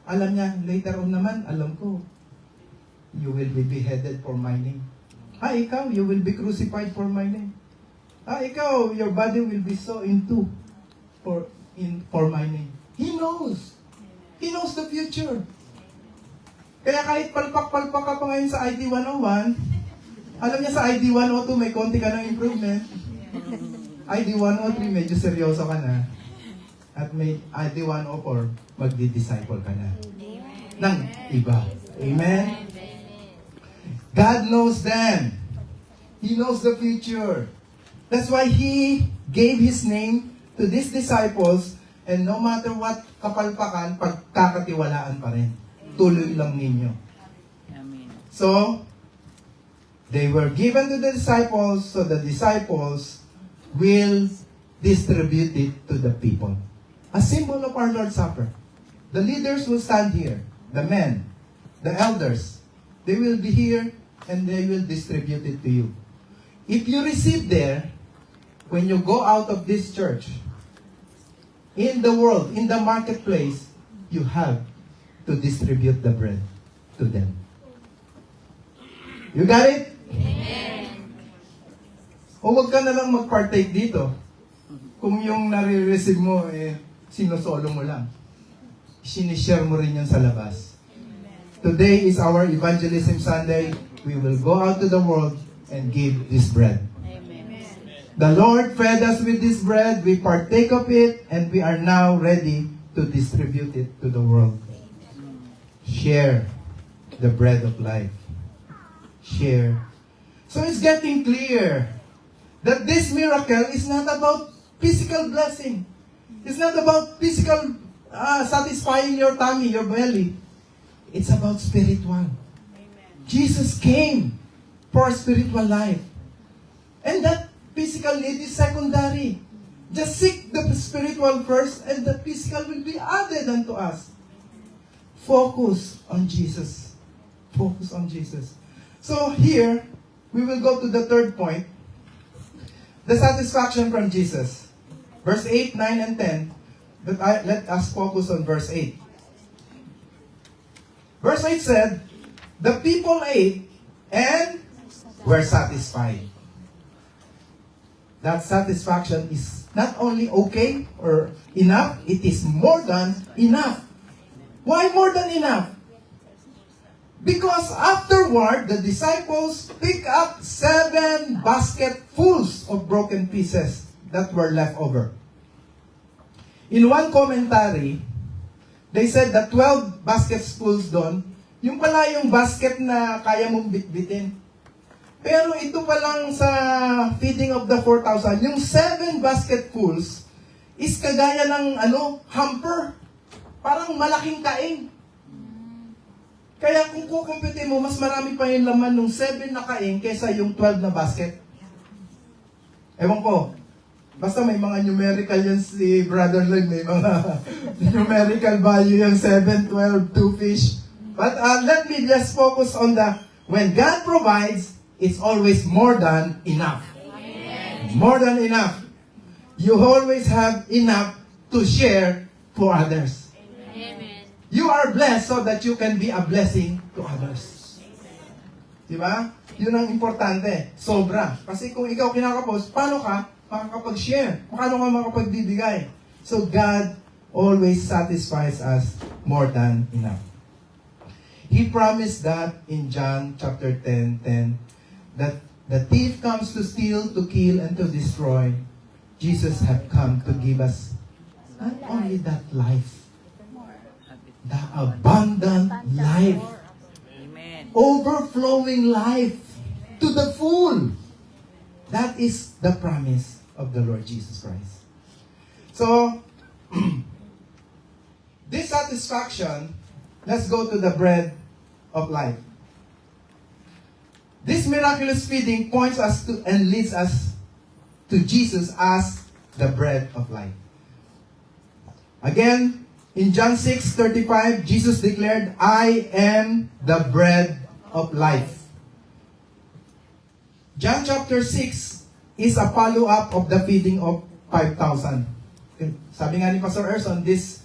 alam niya, later on naman, alam ko, you will be beheaded for my name. Ikaw, you will be crucified for my name. Ikaw, your body will be so into for my name. He knows. He knows the future. Kaya kahit palpak-palpak ka pa ngayon sa ID 101, alam niya sa ID 102 may konti ka ng improvement. ID 103 medyo seryoso ka na. At may ID 104, magdi-disciple ka na. Ng iba. Amen? God knows them. He knows the future. That's why He gave His name to these disciples, and no matter what kapalpakan, pagkakatiwalaan pa rin. Tuloy lang ninyo. Amen. So, they were given to the disciples, so the disciples will distribute it to the people. A symbol of our Lord's Supper. The leaders will stand here. The men, the elders, they will be here and they will distribute it to you. If you receive there, when you go out of this church, in the world, in the marketplace, you have to distribute the bread to them. You got it? Amen. O wag ka na lang mag-partake dito. Kung yung nare-receive mo, sinosolo mo lang. Sinishare mo rin yun sa labas. Today is our Evangelism Sunday. We will go out to the world and give this bread. The Lord fed us with this bread. We partake of it, and we are now ready to distribute it to the world. Share the bread of life. Share. So it's getting clear that this miracle is not about physical blessing. It's not about physical satisfying your tummy, your belly. It's about spiritual. Jesus came for spiritual life. And that physical need is secondary. Just seek the spiritual first, and the physical will be added unto us. Focus on Jesus. Focus on Jesus. So here, we will go to the third point. The satisfaction from Jesus. Verse 8, 9, and 10. But let us focus on verse 8. Verse 8 said, the people ate and were satisfied. That satisfaction is not only okay or enough, it is more than enough. Why more than enough? Because afterward, the disciples picked up 7 basketfuls of broken pieces that were left over. In one commentary, they said that 12 basketfuls doon, yung pala yung basket na kaya mong bitbitin. Pero ito pa lang sa feeding of the 4,000, yung 7 basketfuls is kagaya ng hamper. Parang malaking kain. Kaya kung kukumputin mo, mas marami pa yung laman ng 7 na kain kaysa yung 12 na basket. Ewan ko. Basta may mga numerical yan si Brother Lloyd. May mga numerical value yung 7, 12, 2 fish. But let me just focus on when God provides, it's always more than enough. Amen. More than enough. You always have enough to share for others. Amen. You are blessed so that you can be a blessing to others. Diba? Yun ang importante. Sobra. Kasi kung ikaw kinakapos, paano ka makakapag-share? Paano ka makapagbibigay? So God always satisfies us more than enough. He promised that in John chapter 10:10, that the thief comes to steal, to kill, and to destroy. Jesus had come to give us not only that life, the abundant life, Amen. overflowing life to the full. That is the promise of the Lord Jesus Christ. So, this satisfaction, let's go to the bread of life. This miraculous feeding points us to and leads us to Jesus as the bread of life. Again, in John 6:35, Jesus declared, I am the bread of life. John chapter 6 is a follow-up of the feeding of 5,000. Sabi nga ni Pastor Erson, this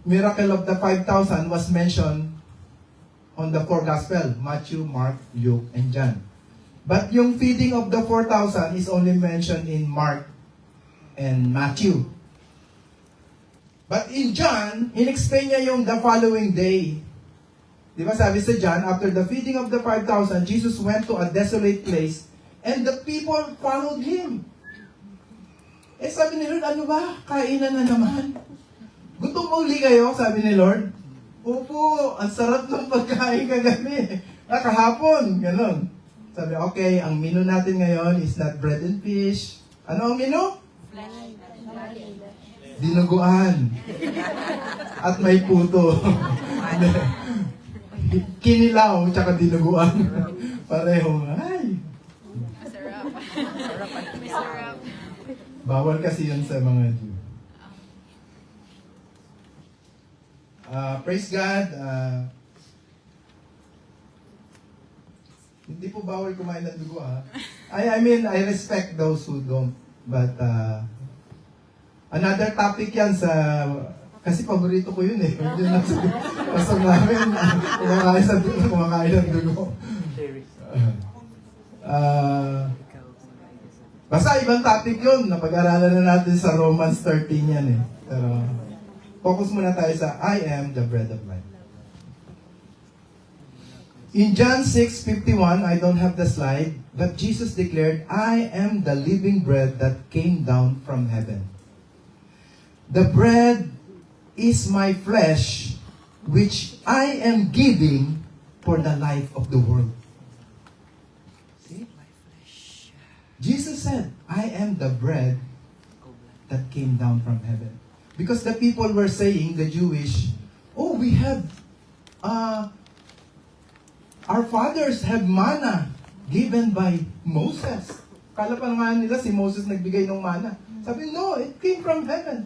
miracle of the 5,000 was mentioned on the 4 Gospel, Matthew, Mark, Luke, and John. But yung feeding of the 4,000 is only mentioned in Mark and Matthew. But in John, in-explain niya yung the following day. Di ba sabi sa John, after the feeding of the 5,000, Jesus went to a desolate place and the people followed Him. Eh sabi ni Lord, ano ba? Kainan na naman. Gutom uli kayo, sabi ni Lord. Opo, ang sarap ng pagkain kagabi. Kahapon, ganun. Sabi, okay, ang menu natin ngayon is not bread and fish. Ano ang menu? Dinuguan. At may puto. Kinilaw, tsaka dinuguan. Pareho. Ay. Masarap. Masarap. Bawal kasi yun sa mga Jew. Praise God. Hindi po bawal kumain ng dugo, ha? I mean, I respect those who don't. But, another topic yan sa... Kasi paborito ko yun eh. Yun lang sa pasok namin. Kumakain ng dugo. Basta ibang topic yun. Napag-aralan na natin sa Romans 13 yan eh. Pero, focus muna tayo sa I am the bread of life. In John 6:51, I don't have the slide, but Jesus declared, I am the living bread that came down from heaven. The bread is my flesh, which I am giving for the life of the world. See? Jesus said, I am the bread that came down from heaven. Because the people were saying, the Jewish, oh, we have, our fathers have manna given by Moses. Kala pa naman nila si Moses nagbigay ng manna. Sabi, no, it came from heaven.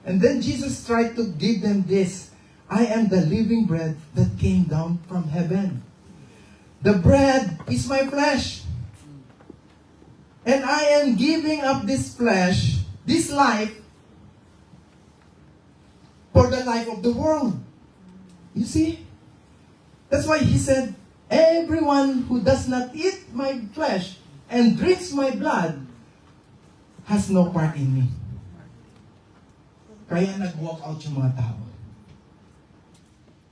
And then Jesus tried to give them this. I am the living bread that came down from heaven. The bread is my flesh. And I am giving up this flesh, this life, for the life of the world. You see? That's why He said, everyone who does not eat my flesh and drinks my blood has no part in me. Kaya nag-walk out yung mga tao.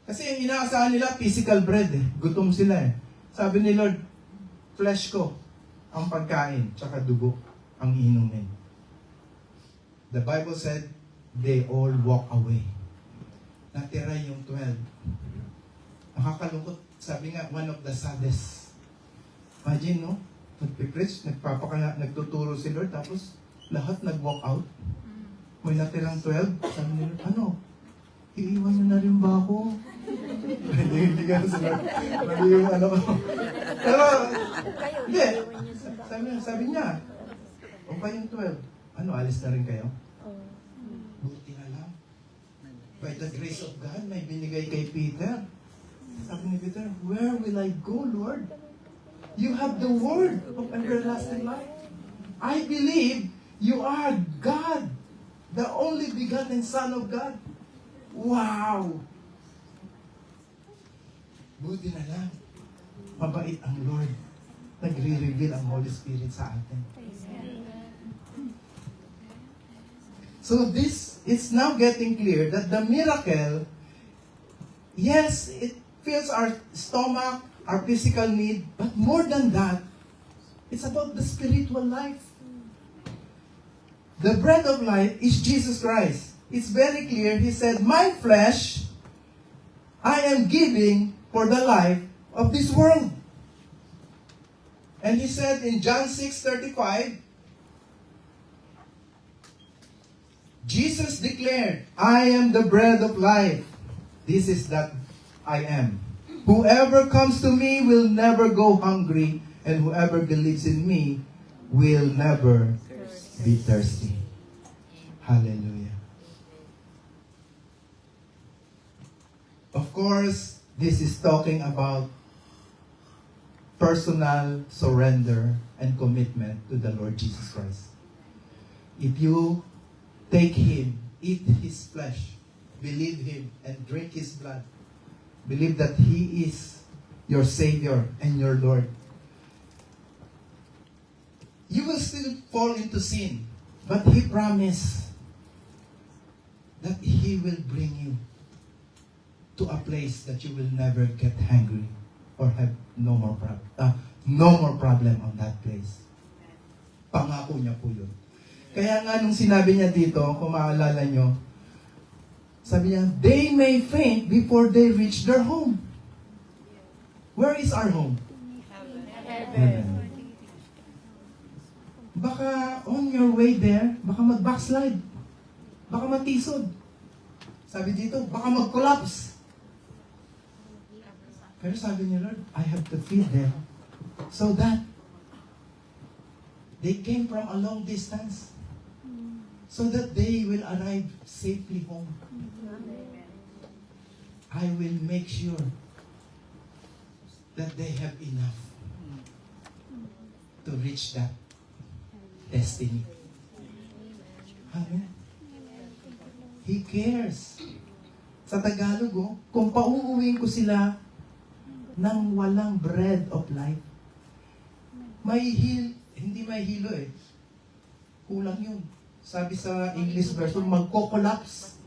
Kasi yung inaasahan nila, physical bread eh. Gutom sila eh. Sabi ni Lord, flesh ko ang pagkain, tsaka dugo ang inumin. The Bible said, they all walk away. Natira yung 12. Nakakalungkot. Sabi nga, one of the saddest. Imagine, no? Nagpipreach, nagtuturo si Lord, tapos lahat nag-walk out. May natirang 12. Sabi ni Lord, ano? Iiwan niyo na rin ba ako? Hindi ka na sila. Mali yung ano ko. Pero, hindi. Sabi niya, o kayong 12, ano, alis na rin kayo? Buti na lang. By the grace of God, may binigay kay Peter. Sabi ni Peter, where will I go, Lord? You have the word of everlasting life. I believe you are God, the only begotten Son of God. Wow! Buti na lang. Mabait ang Lord. Nagre-reveal ang Holy Spirit sa atin. So this is now getting clear that the miracle, yes, it fills our stomach, our physical need, but more than that, it's about the spiritual life. The bread of life is Jesus Christ. It's very clear. He said, my flesh, I am giving for the life of this world. And he said in John 6:35, Jesus declared, I am the bread of life. This is that I am. Whoever comes to me will never go hungry, and whoever believes in me will never be thirsty. Hallelujah. Of course, this is talking about personal surrender and commitment to the Lord Jesus Christ. If you take Him, eat His flesh, believe Him, and drink His blood, believe that He is your Savior and your Lord, you will still fall into sin, but He promised that He will bring you to a place that you will never get hungry or have no more problem on that place. Pangako niya po yun. Kaya nga nung sinabi niya dito, kung maalala nyo, sabi niya, they may faint before they reach their home. Where is our home? Heaven. Baka on your way there, baka mag-backslide. Baka matisod. Sabi dito, baka mag-collapse. Pero sabi ni Lord, I have to feed them so that they came from a long distance so that they will arrive safely home. I will make sure that they have enough to reach that destiny. Amen. He cares. Sa Tagalog, kung pauuwiin ko sila ng walang bread of life, hindi may hilo eh. Kulang yun. Sabi sa English version, magko-collapse.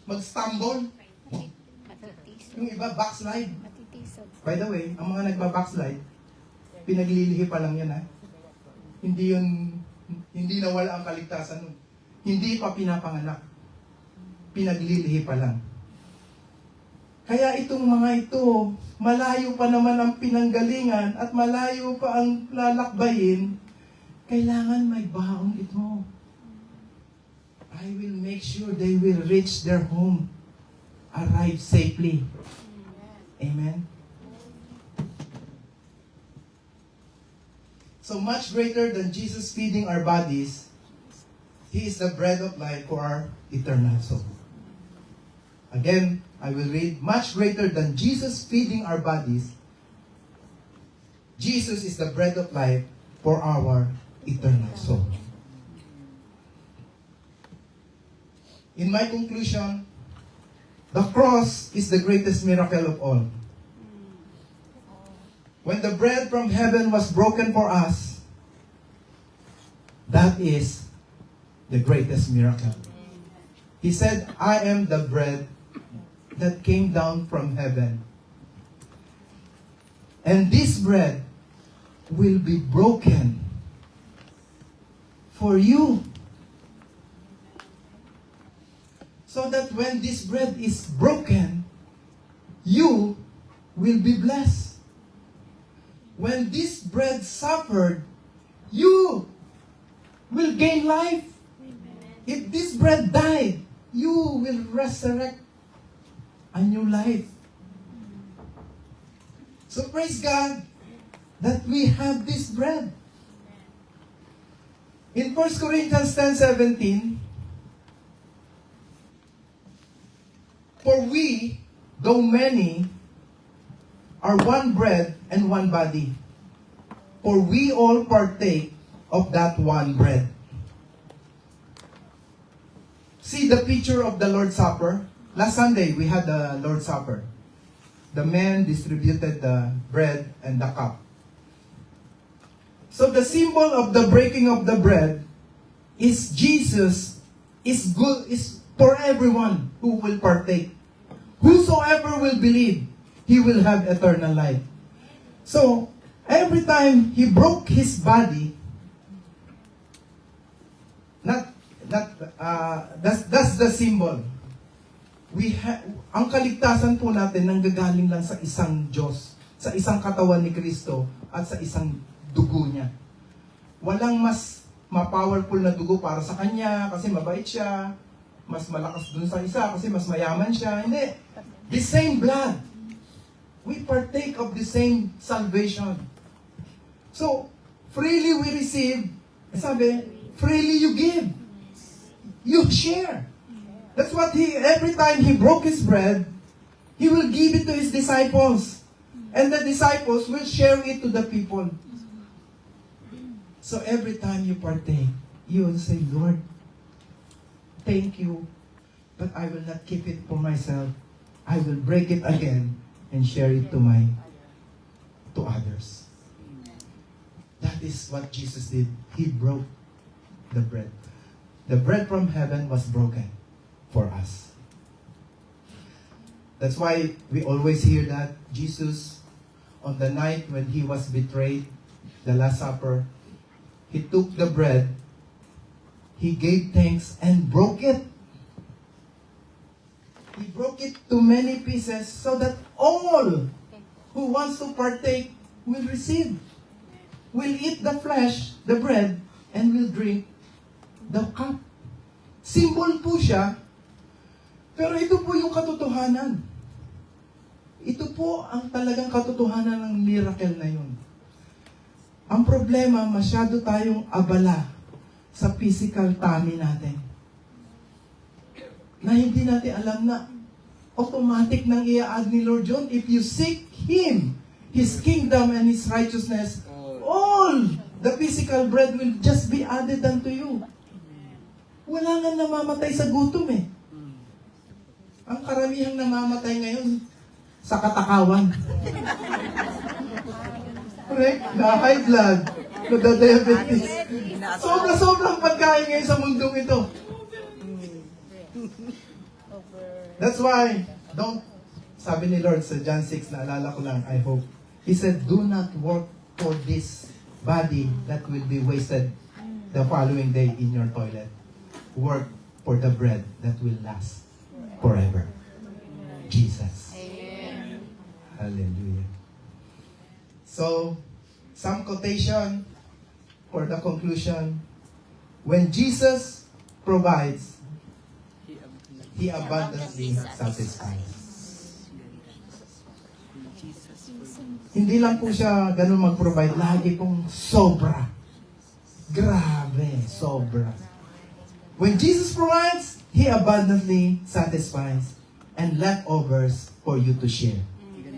Mag-stumble. Yung iba, backslide. By the way, ang mga nagba-backslide, pinaglilihi pa lang yan ha. Hindi nawala ang kaligtasan nun. Hindi pa pinapanganak. Pinaglilihi pa lang. Kaya itong mga ito, malayo pa naman ang pinanggalingan at malayo pa ang lalakbayin, kailangan may baon ito. I will make sure they will reach their home, arrive safely. Amen? So much greater than Jesus feeding our bodies, He is the bread of life for our eternal soul. Again, I will read, much greater than Jesus feeding our bodies, Jesus is the bread of life for our eternal soul. In my conclusion, the cross is the greatest miracle of all. When the bread from heaven was broken for us, that is the greatest miracle. He said, I am the bread that came down from heaven. And this bread will be broken for you. So that when this bread is broken, you will be blessed. When this bread suffered, you will gain life. If this bread died, you will resurrect a new life. So praise God that we have this bread. In 1 Corinthians 10:17, for we, though many, are one bread and one body. For we all partake of that one bread. See the picture of the Lord's Supper? Last Sunday, we had the Lord's Supper. The men distributed the bread and the cup. So the symbol of the breaking of the bread is Jesus is good, is for everyone who will partake. Whosoever will believe, he will have eternal life. So, every time he broke his body, that's the symbol. Ang kaligtasan po natin nanggagaling lang sa isang Diyos, sa isang katawan ni Kristo at sa isang dugo niya. Walang mas ma-powerful na dugo para sa kanya kasi mabait siya, mas malakas dun sa isa kasi mas mayaman siya. Hindi. The same blood. We partake of the same salvation. So, freely we receive. Sabi, freely you give. You share. That's what every time he broke his bread, he will give it to his disciples. And the disciples will share it to the people. So every time you partake, you will say, Lord, thank you, but I will not keep it for myself. I will break it again and share it to others. That is what Jesus did. He broke the bread. The bread from heaven was broken for us. That's why we always hear that Jesus, on the night when he was betrayed, the Last Supper, he took the bread, he gave thanks and broke it. He broke it to many pieces so that all who wants to partake will receive. Will eat the flesh, the bread, and will drink the cup. Symbol po siya, pero ito po yung katotohanan. Ito po ang talagang katotohanan ng miracle na yun. Ang problema, masyado tayong abala sa physical tummy natin. Na hindi natin alam na automatic nang i-add ni Lord John, if you seek Him, His kingdom and His righteousness, all the physical bread will just be added unto you. Wala nga namamatay sa gutom eh. Ang karamihang namamatay ngayon sa katakawan. Correct? The high blood, the diabetes. Sobra-sobrang pagkain ngayon sa mundong ito. That's why, sabi ni Lord sa John 6, naalala ko lang, I hope, He said, do not work for this body that will be wasted the following day in your toilet. Work for the bread that will last forever. Jesus. Amen. Hallelujah. So, some quotation for the conclusion. When Jesus provides, He abundantly satisfies. Hindi lang po siya ganun mag-provide, lagi pong sobra. Grabe, sobra. When Jesus provides, He abundantly satisfies and leftovers for you to share.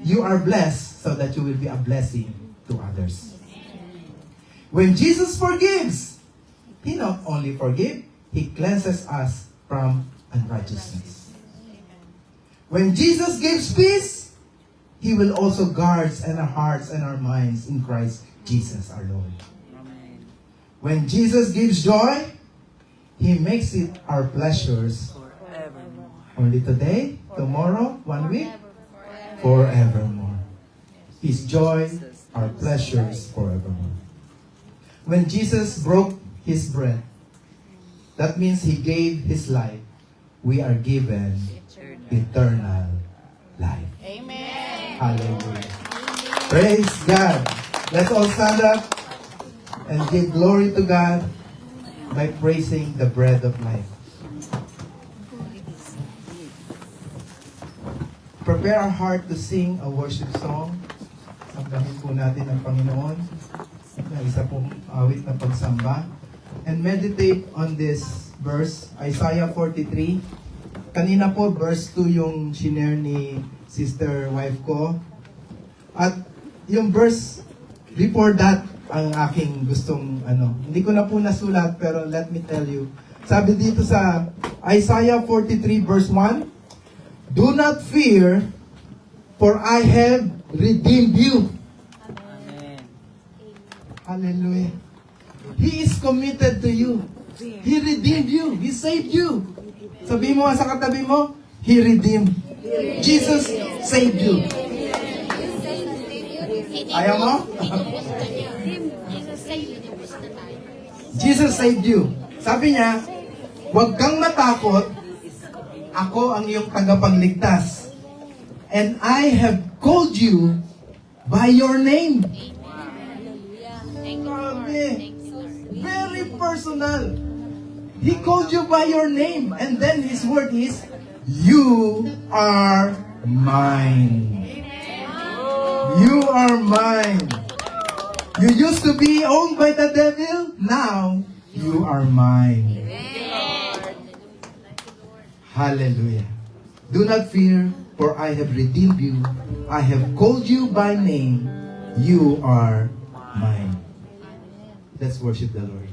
You are blessed so that you will be a blessing to others. When Jesus forgives, He not only forgives, He cleanses us from unrighteousness. When Jesus gives peace, He will also guard our hearts and our minds in Christ Jesus our Lord. When Jesus gives joy, He makes it our pleasures Forevermore. only today, tomorrow, 1 week, forevermore. His joy, our pleasures forevermore. When Jesus broke His bread, that means He gave His life. We are given eternal life. Amen. Hallelujah. Praise God. Let's all stand up and give glory to God by praising the bread of life. Prepare our heart to sing a worship song. Sambahin po natin ang Panginoon na isa pong awit na pagsamba. And meditate on this verse, Isaiah 43. Kanina po, verse 2 yung shinare ni sister wife ko. At yung verse before that, ang aking gustong, hindi ko na po nasulat, pero let me tell you. Sabi dito sa Isaiah 43 verse 1, "Do not fear, for I have redeemed you." Amen. Hallelujah. He is committed to you. He redeemed you. He saved you. Sabi mo nga sa katabi mo, He redeemed. Jesus saved you. Ayaw mo? Jesus saved you. Sabi niya, huwag kang matakot. Ako ang iyong tagapagligtas. And I have called you by your name. Thank you, Lord. Grabe. Thank you, Lord. Very personal. He called you by your name. And then His word is, you are mine. You are mine. You used to be owned by the devil. Now, you are mine. Hallelujah. Do not fear, for I have redeemed you. I have called you by name. You are mine. Let's worship the Lord.